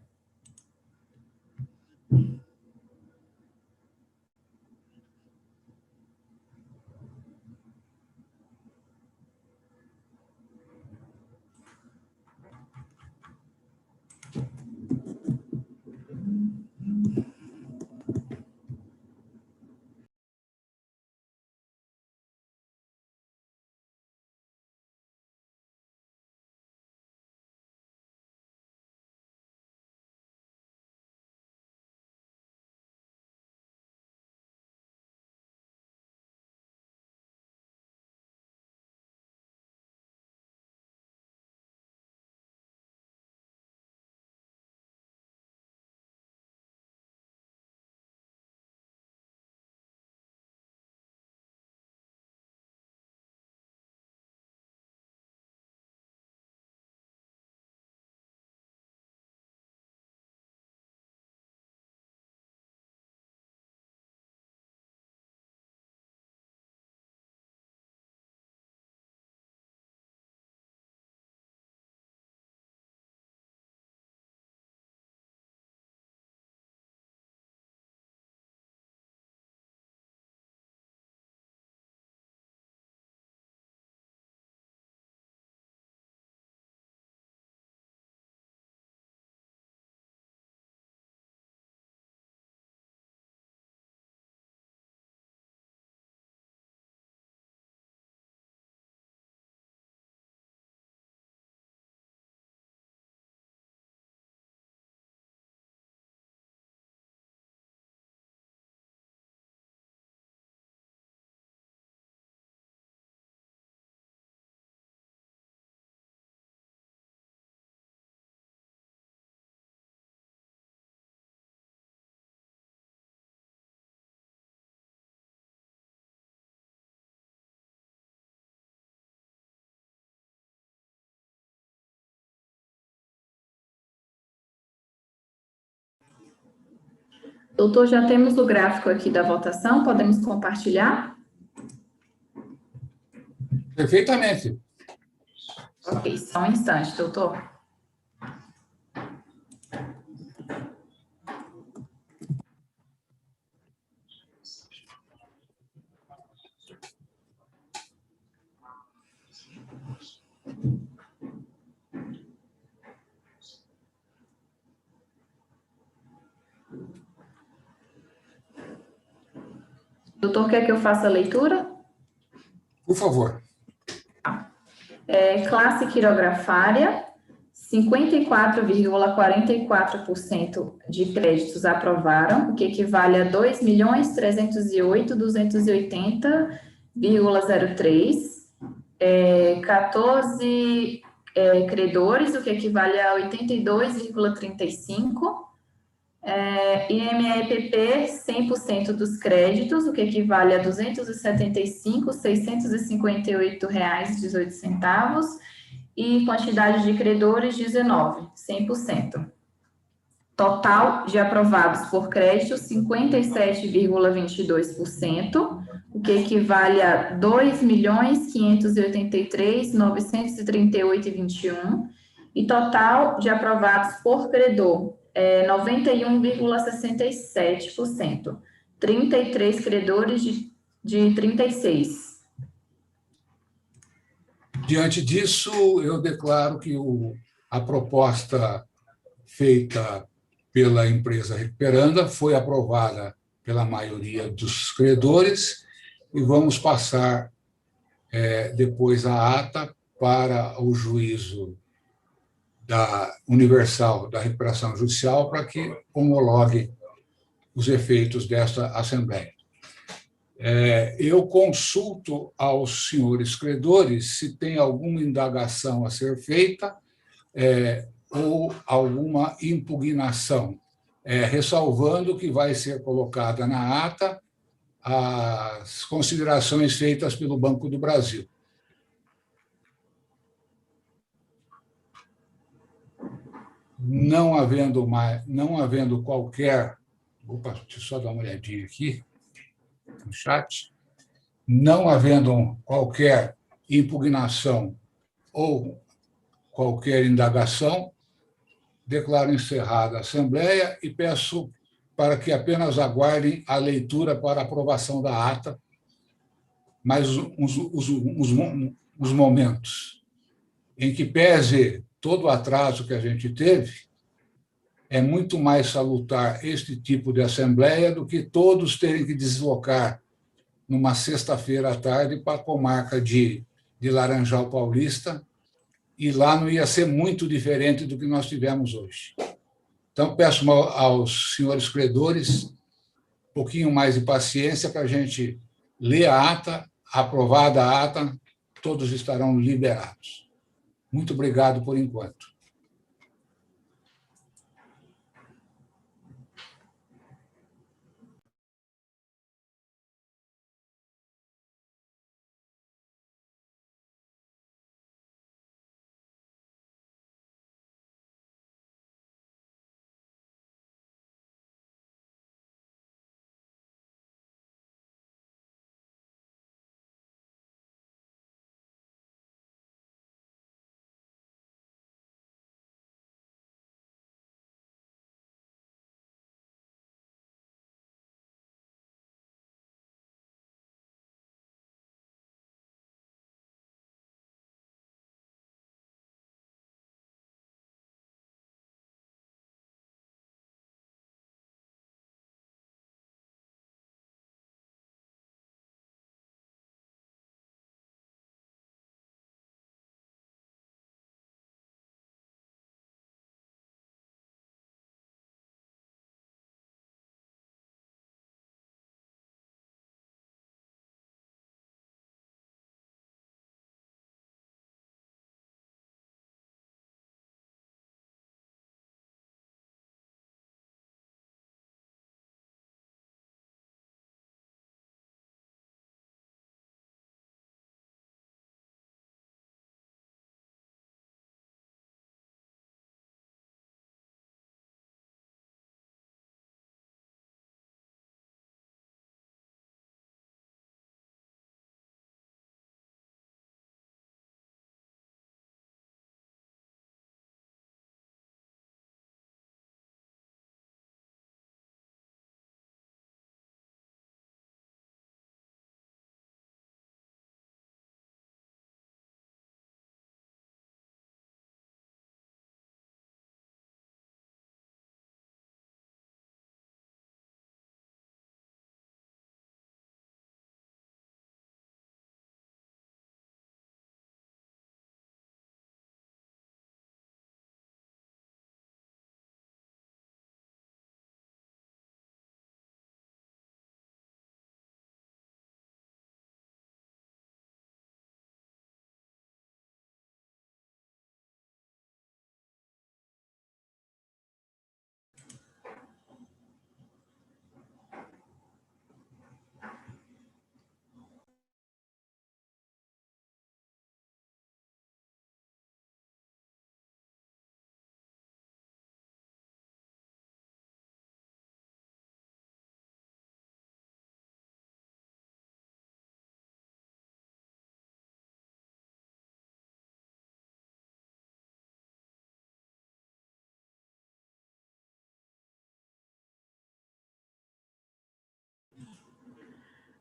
Doutor, já temos o gráfico aqui da votação, podemos compartilhar? Perfeitamente. Ok, só um instante, doutor. Doutor, quer que eu faça a leitura? Por favor. Classe quirografária, 54,44% de créditos aprovaram, o que equivale a 2.308.280,03. 14 credores, o que equivale a 82,35. IMEPP, 100% dos créditos, o que equivale a R$ 275.658,18. E quantidade de credores, 19, 100%. Total de aprovados por crédito, 57,22%, o que equivale a 2.583.938,21. E total de aprovados por credor, 91,67%. 33 credores de 36. Diante disso, eu declaro que a proposta feita pela empresa recuperanda foi aprovada pela maioria dos credores e vamos passar depois a ata para o juízo da Universal da Recuperação Judicial para que homologue os efeitos desta Assembleia. Eu consulto aos senhores credores se tem alguma indagação a ser feita ou alguma impugnação, ressalvando que vai ser colocada na ata as considerações feitas pelo Banco do Brasil. Não havendo qualquer... Opa, deixa eu só dar uma olhadinha aqui no chat. Não havendo qualquer impugnação ou qualquer indagação, declaro encerrada a Assembleia e peço para que apenas aguardem a leitura para aprovação da ata, mais uns momentos, em que pese todo o atraso que a gente teve, é muito mais salutar este tipo de Assembleia do que todos terem que deslocar numa sexta-feira à tarde para a comarca de Laranjal Paulista, e lá não ia ser muito diferente do que nós tivemos hoje. Então, peço aos senhores credores um pouquinho mais de paciência para a gente ler a ata, aprovada a ata, todos estarão liberados. Muito obrigado por enquanto.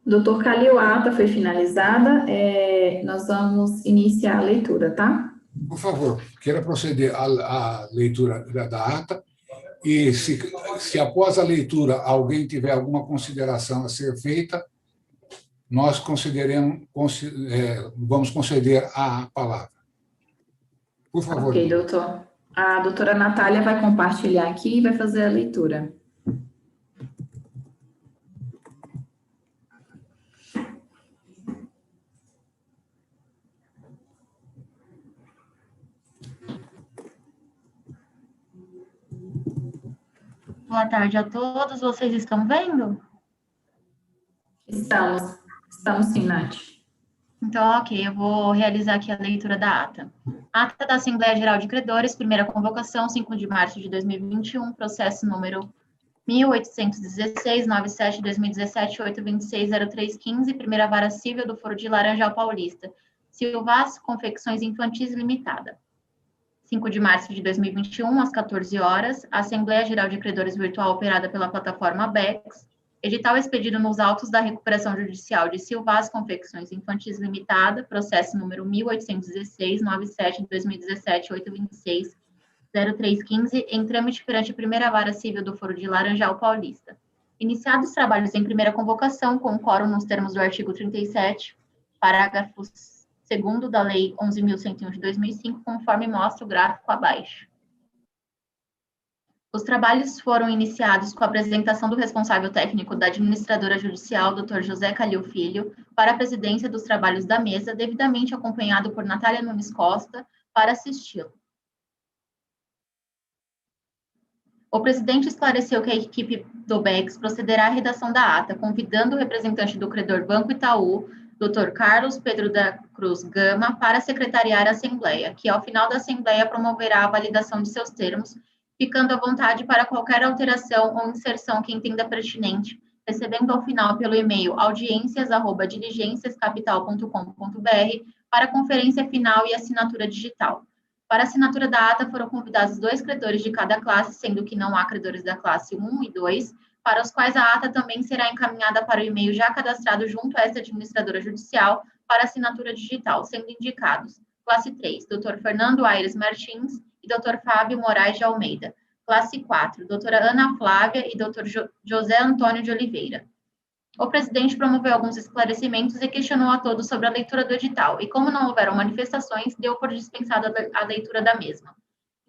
Doutor Calil, a ata foi finalizada. Nós vamos iniciar a leitura, tá? Por favor, queira proceder à leitura da ata e, se após a leitura alguém tiver alguma consideração a ser feita, nós vamos conceder a palavra. Por favor. Ok, doutor. A doutora Natália vai compartilhar aqui e vai fazer a leitura. Boa tarde a todos. Vocês estão vendo? Estamos sim, Nath. Então, ok, eu vou realizar aqui a leitura da ata. Ata da Assembleia Geral de Credores, primeira convocação, 5 de março de 2021, processo número 1816-97-2017-826-0315, primeira vara civil do Foro de Laranjal Paulista, Silvas Confecções Infantis Limitada. 5 de março de 2021, às 14 horas, a Assembleia Geral de Credores Virtual operada pela plataforma BEX, edital expedido nos autos da recuperação judicial de Silvas Confecções Infantis Limitada, processo número 1816-97-2017-826-0315, em trâmite perante a primeira vara civil do Foro de Laranjal Paulista. Iniciados os trabalhos em primeira convocação, com quórum nos termos do artigo 37, parágrafo 2º da Lei 11.101 de 2005, conforme mostra o gráfico abaixo. Os trabalhos foram iniciados com a apresentação do responsável técnico da administradora judicial, Dr. José Calil Filho, para a presidência dos trabalhos da mesa, devidamente acompanhado por Natália Nunes Costa, para assisti-lo. O presidente esclareceu que a equipe do BEX procederá à redação da ata, convidando o representante do credor Banco Itaú, Dr. Carlos Pedro da Cruz Gama, para secretariar a Assembleia, que ao final da Assembleia promoverá a validação de seus termos, ficando à vontade para qualquer alteração ou inserção que entenda pertinente, recebendo ao final pelo e-mail audiências@diligenciascapital.com.br para conferência final e assinatura digital. Para a assinatura da ata foram convidados 2 credores de cada classe, sendo que não há credores da classe 1 e 2, para os quais a ata também será encaminhada para o e-mail já cadastrado junto a esta administradora judicial para assinatura digital, sendo indicados classe 3, Dr. Fernando Aires Martins e Dr. Fábio Moraes de Almeida. Classe 4, doutora Ana Flávia e Dr. José Antônio de Oliveira. O presidente promoveu alguns esclarecimentos e questionou a todos sobre a leitura do edital, e como não houveram manifestações, deu por dispensada a leitura da mesma.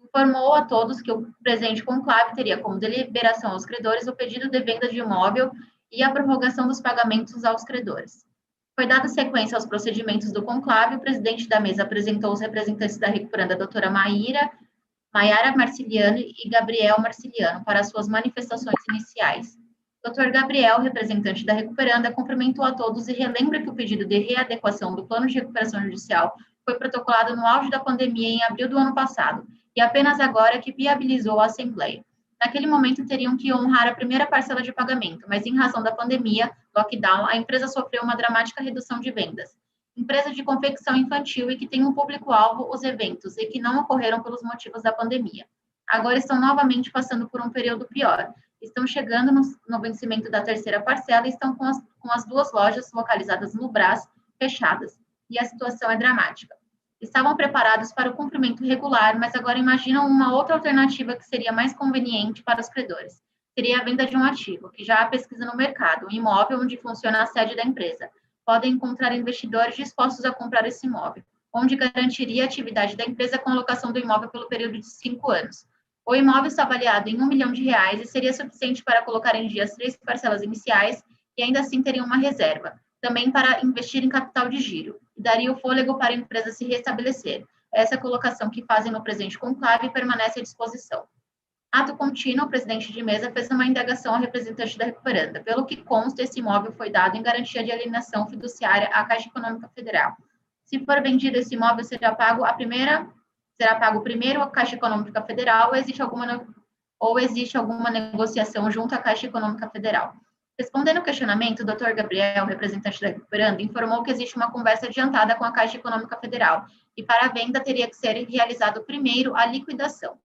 Informou a todos que o presente conclave teria como deliberação aos credores o pedido de venda de imóvel e a prorrogação dos pagamentos aos credores. Foi dada sequência aos procedimentos do conclave, o presidente da mesa apresentou os representantes da recuperanda, doutora Maiara Marciliano e Gabriel Marciliano, para suas manifestações iniciais. Dr. Gabriel, representante da recuperanda, cumprimentou a todos e relembra que o pedido de readequação do plano de recuperação judicial foi protocolado no auge da pandemia em abril do ano passado, e apenas agora que viabilizou a Assembleia. Naquele momento, teriam que honrar a primeira parcela de pagamento, mas em razão da pandemia, lockdown, a empresa sofreu uma dramática redução de vendas. Empresa de confecção infantil e que tem um público-alvo os eventos e que não ocorreram pelos motivos da pandemia. Agora estão novamente passando por um período pior. Estão chegando no vencimento da terceira parcela e estão com as 2 lojas localizadas no Brás fechadas. E a situação é dramática. Estavam preparados para o cumprimento regular, mas agora imaginam uma outra alternativa que seria mais conveniente para os credores. Seria a venda de um ativo, que já há pesquisa no mercado, um imóvel onde funciona a sede da empresa. Podem encontrar investidores dispostos a comprar esse imóvel, onde garantiria a atividade da empresa com a locação do imóvel pelo período de 5 anos. O imóvel está avaliado em R$1 milhão e seria suficiente para colocar em dia as 3 parcelas iniciais e ainda assim teria uma reserva, também para investir em capital de giro, e daria o fôlego para a empresa se restabelecer. Essa colocação que fazem no presente conclave permanece à disposição. Ato contínuo, o presidente de mesa fez uma indagação ao representante da recuperanda. Pelo que consta, esse imóvel foi dado em garantia de alienação fiduciária à Caixa Econômica Federal. Se for vendido esse imóvel, será pago primeiro à Caixa Econômica Federal ou existe alguma negociação junto à Caixa Econômica Federal. Respondendo ao questionamento, o Dr. Gabriel, representante da recuperanda, informou que existe uma conversa adiantada com a Caixa Econômica Federal e para a venda teria que ser realizado primeiro a liquidação.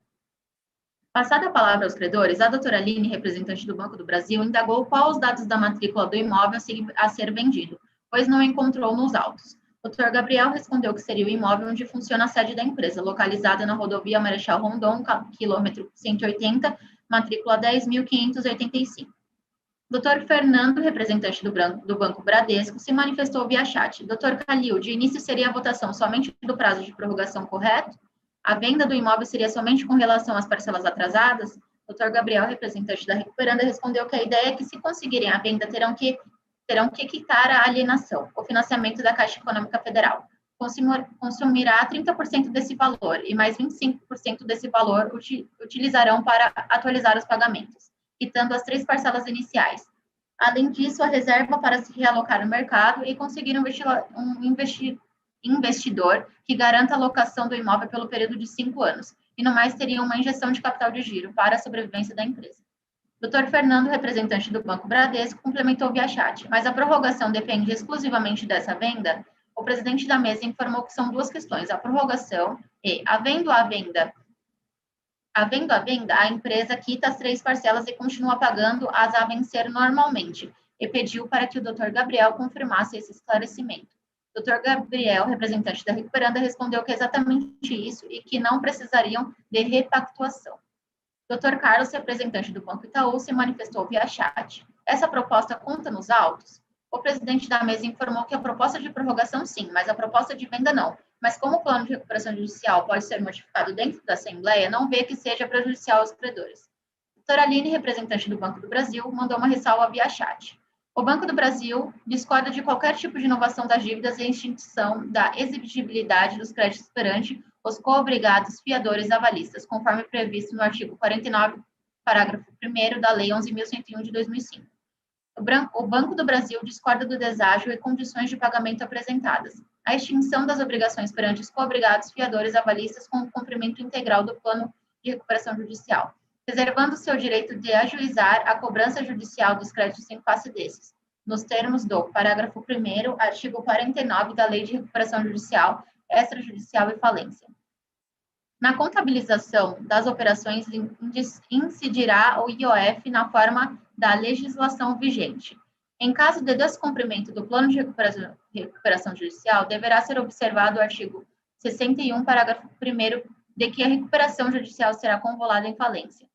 Passada a palavra aos credores, a doutora Aline, representante do Banco do Brasil, indagou qual os dados da matrícula do imóvel a ser vendido, pois não encontrou nos autos. O Dr. Gabriel respondeu que seria o imóvel onde funciona a sede da empresa, localizada na rodovia Marechal Rondon, quilômetro 180, matrícula 10.585. Dr. Fernando, representante do Banco Bradesco, se manifestou via chat. Dr. Calil, de início seria a votação somente do prazo de prorrogação correto? A venda do imóvel seria somente com relação às parcelas atrasadas? Dr. Gabriel, representante da Recuperanda, respondeu que a ideia é que, se conseguirem a venda, terão que quitar a alienação, o financiamento da Caixa Econômica Federal. Consumirá 30% desse valor e mais 25% desse valor utilizarão para atualizar os pagamentos, quitando as 3 parcelas iniciais. Além disso, a reserva para se realocar no mercado e conseguir um investidor que garanta a locação do imóvel pelo período de 5 anos, e no mais teria uma injeção de capital de giro para a sobrevivência da empresa. Dr. Fernando, representante do Banco Bradesco, complementou via chat, mas a prorrogação depende exclusivamente dessa venda? O presidente da mesa informou que são 2 questões, a prorrogação e, havendo a venda, a empresa quita as 3 parcelas e continua pagando as a vencer normalmente, e pediu para que o Dr. Gabriel confirmasse esse esclarecimento. Dr. Gabriel, representante da Recuperanda, respondeu que é exatamente isso e que não precisariam de repactuação. Dr. Carlos, representante do Banco Itaú, se manifestou via chat. Essa proposta conta nos autos? O presidente da mesa informou que a proposta de prorrogação sim, mas a proposta de venda não. Mas como o plano de recuperação judicial pode ser modificado dentro da Assembleia, não vê que seja prejudicial aos credores. Doutora Aline, representante do Banco do Brasil, mandou uma ressalva via chat. O Banco do Brasil discorda de qualquer tipo de inovação das dívidas e extinção da exigibilidade dos créditos perante os coobrigados fiadores avalistas, conforme previsto no artigo 49, parágrafo 1º da Lei 11.101 de 2005. O Banco do Brasil discorda do deságio e condições de pagamento apresentadas, a extinção das obrigações perante os coobrigados fiadores avalistas com o cumprimento integral do plano de recuperação judicial, reservando seu direito de ajuizar a cobrança judicial dos créditos em face desses, nos termos do parágrafo 1º, artigo 49 da Lei de Recuperação Judicial, Extrajudicial e Falência. Na contabilização das operações, incidirá o IOF na forma da legislação vigente. Em caso de descumprimento do plano de recuperação judicial, deverá ser observado o artigo 61, parágrafo 1º, de que a recuperação judicial será convolada em falência.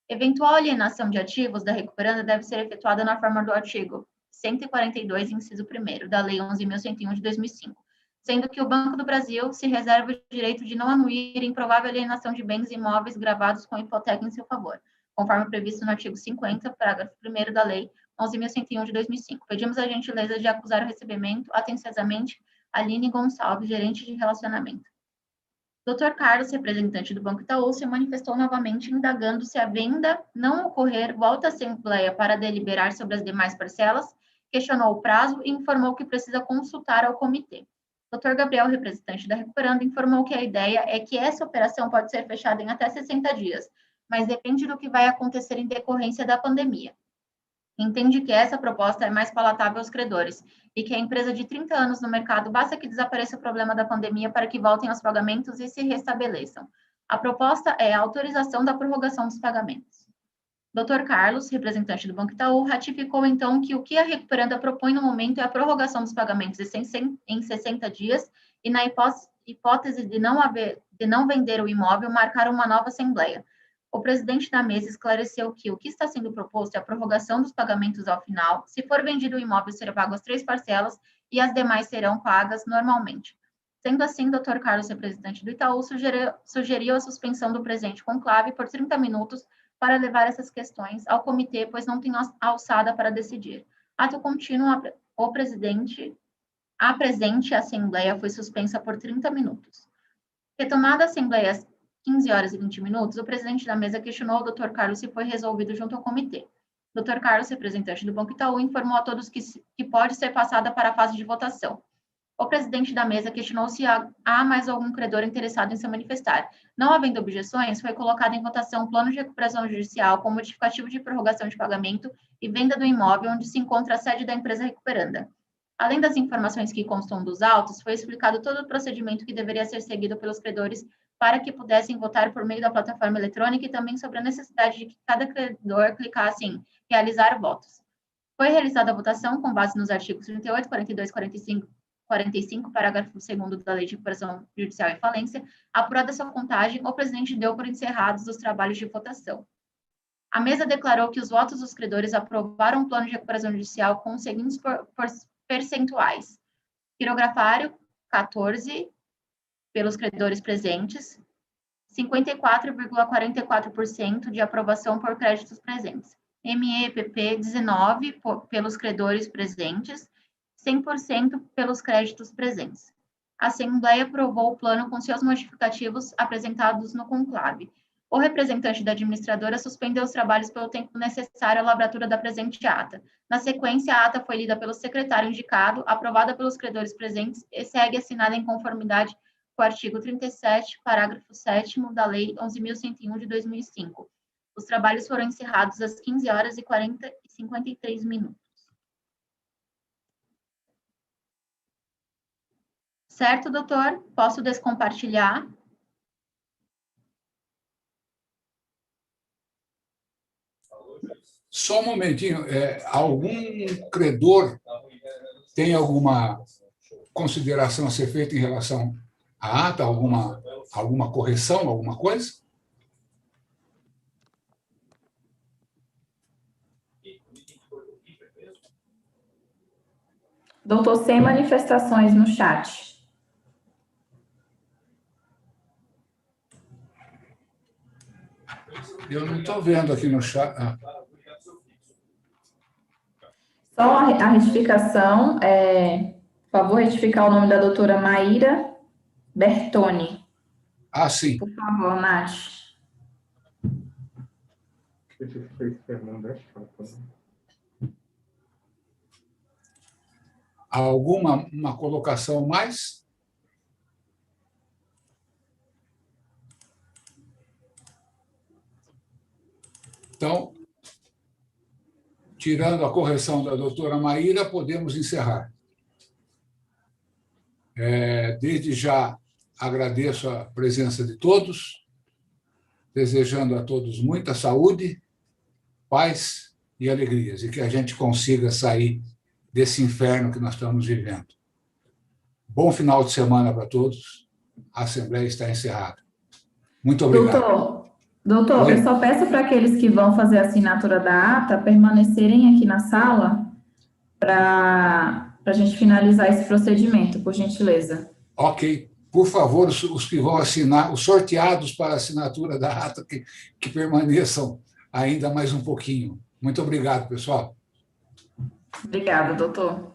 Eventual alienação de ativos da recuperanda deve ser efetuada na forma do artigo 142, inciso 1º, da Lei 11.101 de 2005, sendo que o Banco do Brasil se reserva o direito de não anuir improvável alienação de bens imóveis gravados com hipoteca em seu favor, conforme previsto no artigo 50, parágrafo 1º da Lei 11.101 de 2005. Pedimos a gentileza de acusar o recebimento, atenciosamente, Aline Gonçalves, gerente de relacionamento. Dr. Carlos, representante do Banco Itaú, se manifestou novamente indagando se a venda não ocorrer, volta à Assembleia para deliberar sobre as demais parcelas, questionou o prazo e informou que precisa consultar ao comitê. Dr. Gabriel, representante da Recuperanda, informou que a ideia é que essa operação pode ser fechada em até 60 dias, mas depende do que vai acontecer em decorrência da pandemia. Entende que essa proposta é mais palatável aos credores e que a empresa de 30 anos no mercado basta que desapareça o problema da pandemia para que voltem aos pagamentos e se restabeleçam. A proposta é a autorização da prorrogação dos pagamentos. Dr. Carlos, representante do Banco Itaú, ratificou então que o que a Recuperanda propõe no momento é a prorrogação dos pagamentos em 60 dias e, na hipótese de não vender o imóvel, marcar uma nova assembleia. O presidente da mesa esclareceu que o que está sendo proposto é a prorrogação dos pagamentos ao final. Se for vendido o imóvel, serão pagas 3 parcelas e as demais serão pagas normalmente. Sendo assim, Dr. Carlos, representante do Itaú, sugeriu a suspensão do presente conclave por 30 minutos para levar essas questões ao comitê, pois não tem alçada para decidir. Ato contínuo, a presente assembleia foi suspensa por 30 minutos. Retomada a assembleia às 15 horas e 20 minutos, o presidente da mesa questionou o Dr. Carlos se foi resolvido junto ao comitê. Dr. Carlos, representante do Banco Itaú, informou a todos que pode ser passada para a fase de votação. O presidente da mesa questionou se há mais algum credor interessado em se manifestar. Não havendo objeções, foi colocado em votação o plano de recuperação judicial com modificativo de prorrogação de pagamento e venda do imóvel onde se encontra a sede da empresa recuperanda. Além das informações que constam dos autos, foi explicado todo o procedimento que deveria ser seguido pelos credores para que pudessem votar por meio da plataforma eletrônica e também sobre a necessidade de que cada credor clicasse em realizar votos. Foi realizada a votação com base nos artigos 38, 42, 45, parágrafo 2º da Lei de Recuperação Judicial e Falência. Apurada sua contagem, o presidente deu por encerrados os trabalhos de votação. A mesa declarou que os votos dos credores aprovaram o plano de recuperação judicial com os seguintes percentuais. Quirografário, 14, pelos credores presentes, 54,44% de aprovação por créditos presentes. MEPP, 19, pelos credores presentes, 100% pelos créditos presentes. A Assembleia aprovou o plano com seus modificativos apresentados no conclave. O representante da administradora suspendeu os trabalhos pelo tempo necessário à lavratura da presente ata. Na sequência, a ata foi lida pelo secretário indicado, aprovada pelos credores presentes e segue assinada em conformidade com o artigo 37, parágrafo 7º da Lei 11.101 de 2005. Os trabalhos foram encerrados às 15 horas e 53 minutos. Certo, doutor? Posso descompartilhar? Só um momentinho. Algum credor tem alguma consideração a ser feita em relação à ata? Alguma correção, alguma coisa? Doutor, sem manifestações no chat. Eu não estou vendo aqui no chat. Só a retificação, por favor, retificar o nome da doutora Maíra Bertoni. Ah, sim. Por favor, Nath. Alguma colocação mais? Então, tirando a correção da doutora Maíra, podemos encerrar. Desde já, agradeço a presença de todos, desejando a todos muita saúde, paz e alegrias, e que a gente consiga sair desse inferno que nós estamos vivendo. Bom final de semana para todos. A Assembleia está encerrada. Muito obrigado. Doutor, eu só peço para aqueles que vão fazer a assinatura da ata permanecerem aqui na sala para a gente finalizar esse procedimento, por gentileza. Ok. Por favor, os que vão assinar, os sorteados para a assinatura da ata, que permaneçam ainda mais um pouquinho. Muito obrigado, pessoal. Obrigada, doutor.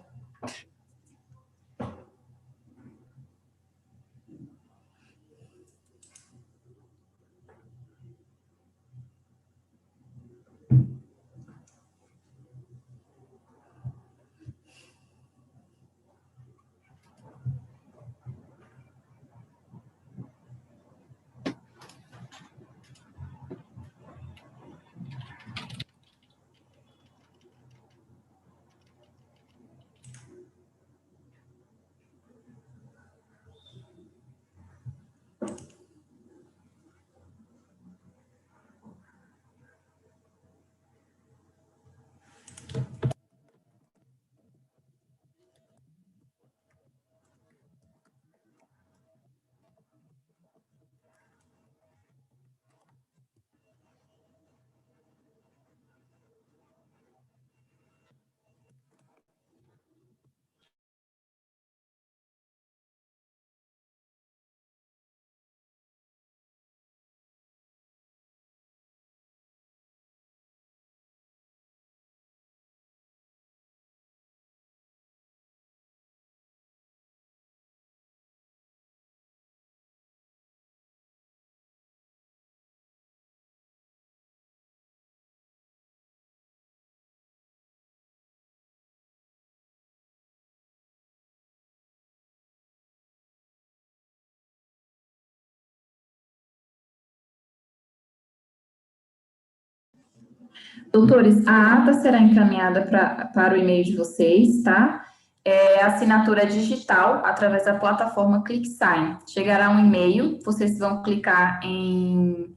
Doutores, a ata será encaminhada para o e-mail de vocês, tá? é assinatura digital através da plataforma ClickSign. Chegará um e-mail, vocês vão clicar em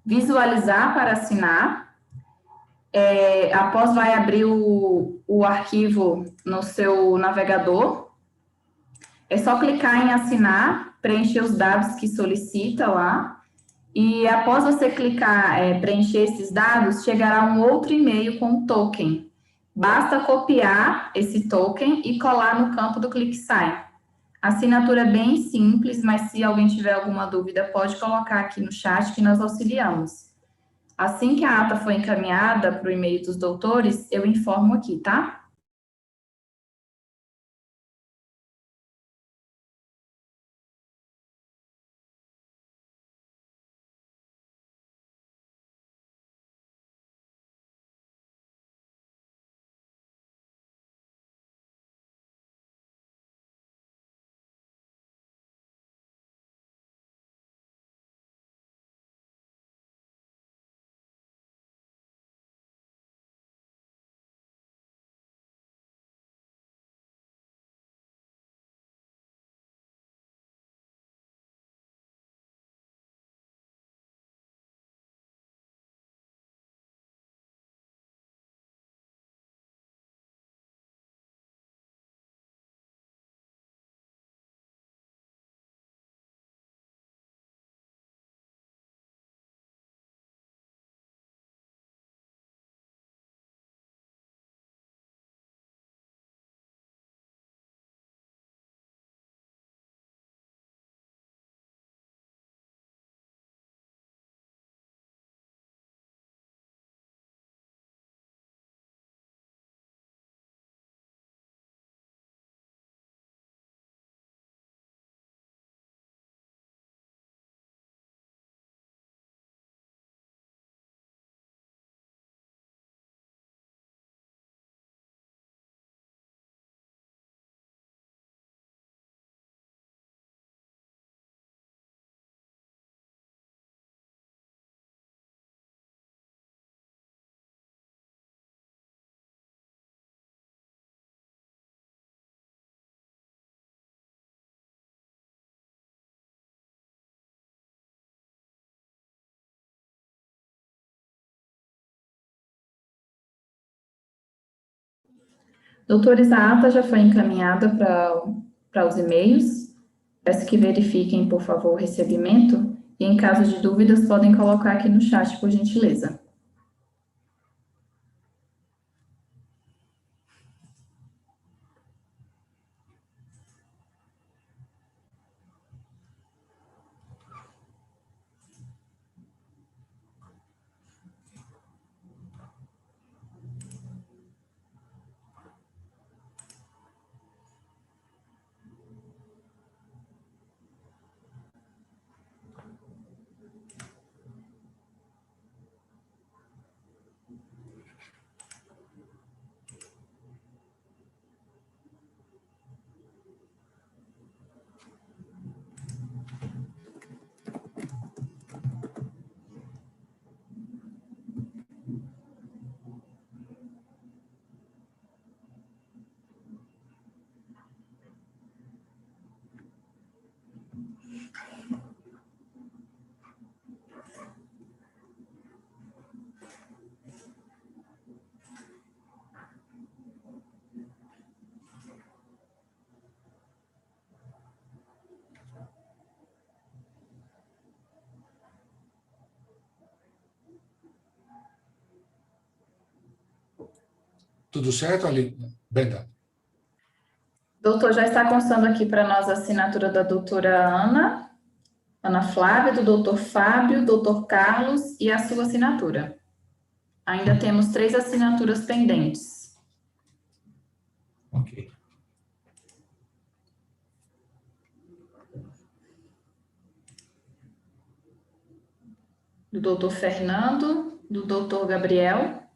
visualizar para assinar. Após vai abrir o arquivo no seu navegador. É só clicar em assinar, preencher os dados que solicita lá. E após você clicar, preencher esses dados, chegará um outro e-mail com um token. Basta copiar esse token e colar no campo do ClickSign. A assinatura é bem simples, mas se alguém tiver alguma dúvida, pode colocar aqui no chat que nós auxiliamos. Assim que a ata for encaminhada para o e-mail dos doutores, eu informo aqui, tá? Doutores, a ata já foi encaminhada para os e-mails. Peço que verifiquem, por favor, o recebimento. E, em caso de dúvidas, podem colocar aqui no chat, por gentileza. Tudo certo, Aline? Brenda? Doutor, já está constando aqui para nós a assinatura da doutora Ana Flávia, do doutor Fábio, doutor Carlos e a sua assinatura. Ainda temos 3 assinaturas pendentes. Ok. Do doutor Fernando, do doutor Gabriel.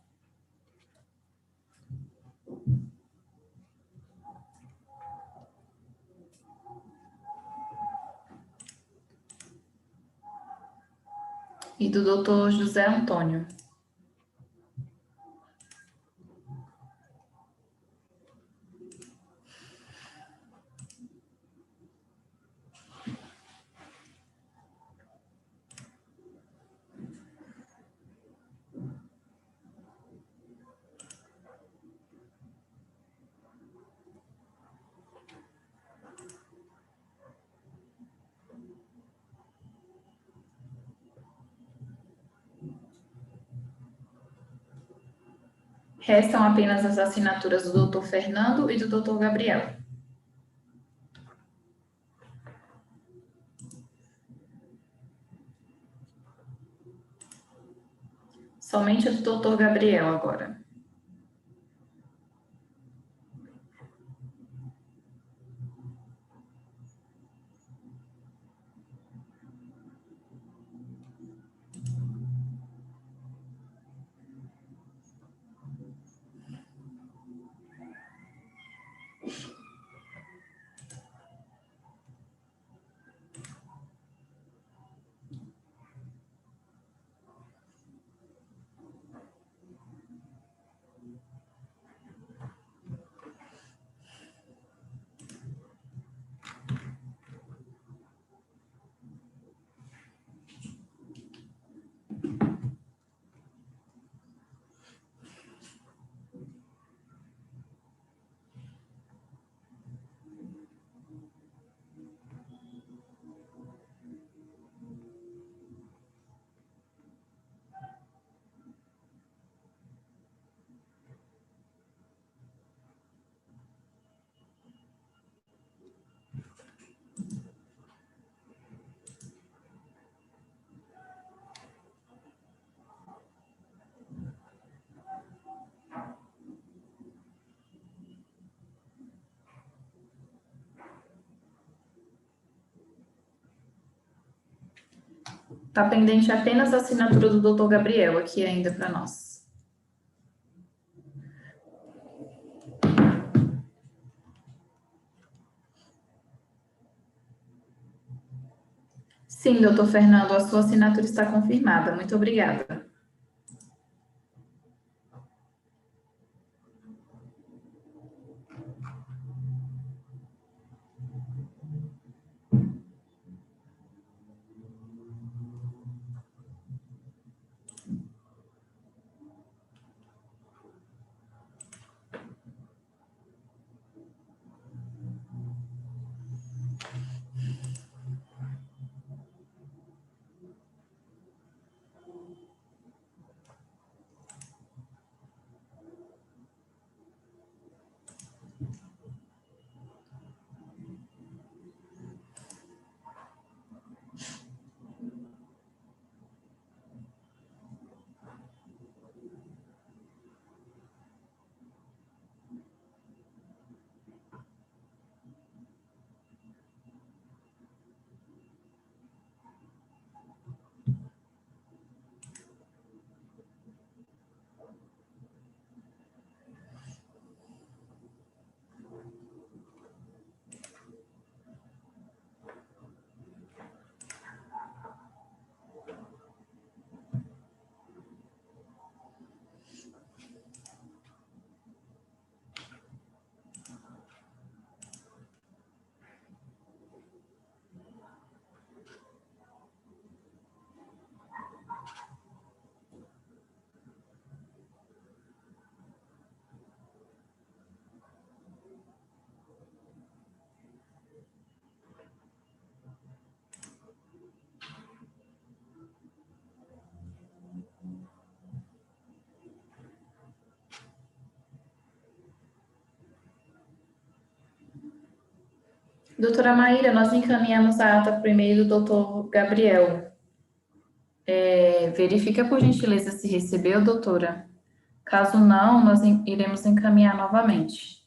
E do doutor José Antônio. Restam apenas as assinaturas do doutor Fernando e do doutor Gabriel. Somente a do doutor Gabriel agora. Está pendente apenas a assinatura do doutor Gabriel aqui ainda para nós. Sim, doutor Fernando, a sua assinatura está confirmada. Muito obrigada. Doutora Maíra, nós encaminhamos a ata por e-mail do doutor Gabriel. Verifica, por gentileza, se recebeu, doutora. Caso não, nós iremos encaminhar novamente.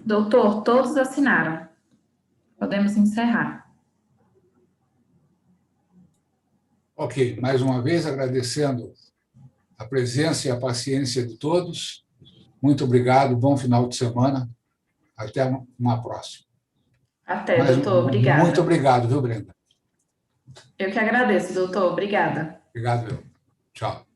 Doutor, todos assinaram. Podemos encerrar. Ok, mais uma vez agradecendo a presença e a paciência de todos. Muito obrigado, bom final de semana. Até uma próxima. Até, doutor. Obrigada. Muito obrigado, viu, Brenda? Eu que agradeço, doutor. Obrigada. Obrigado, eu. Tchau.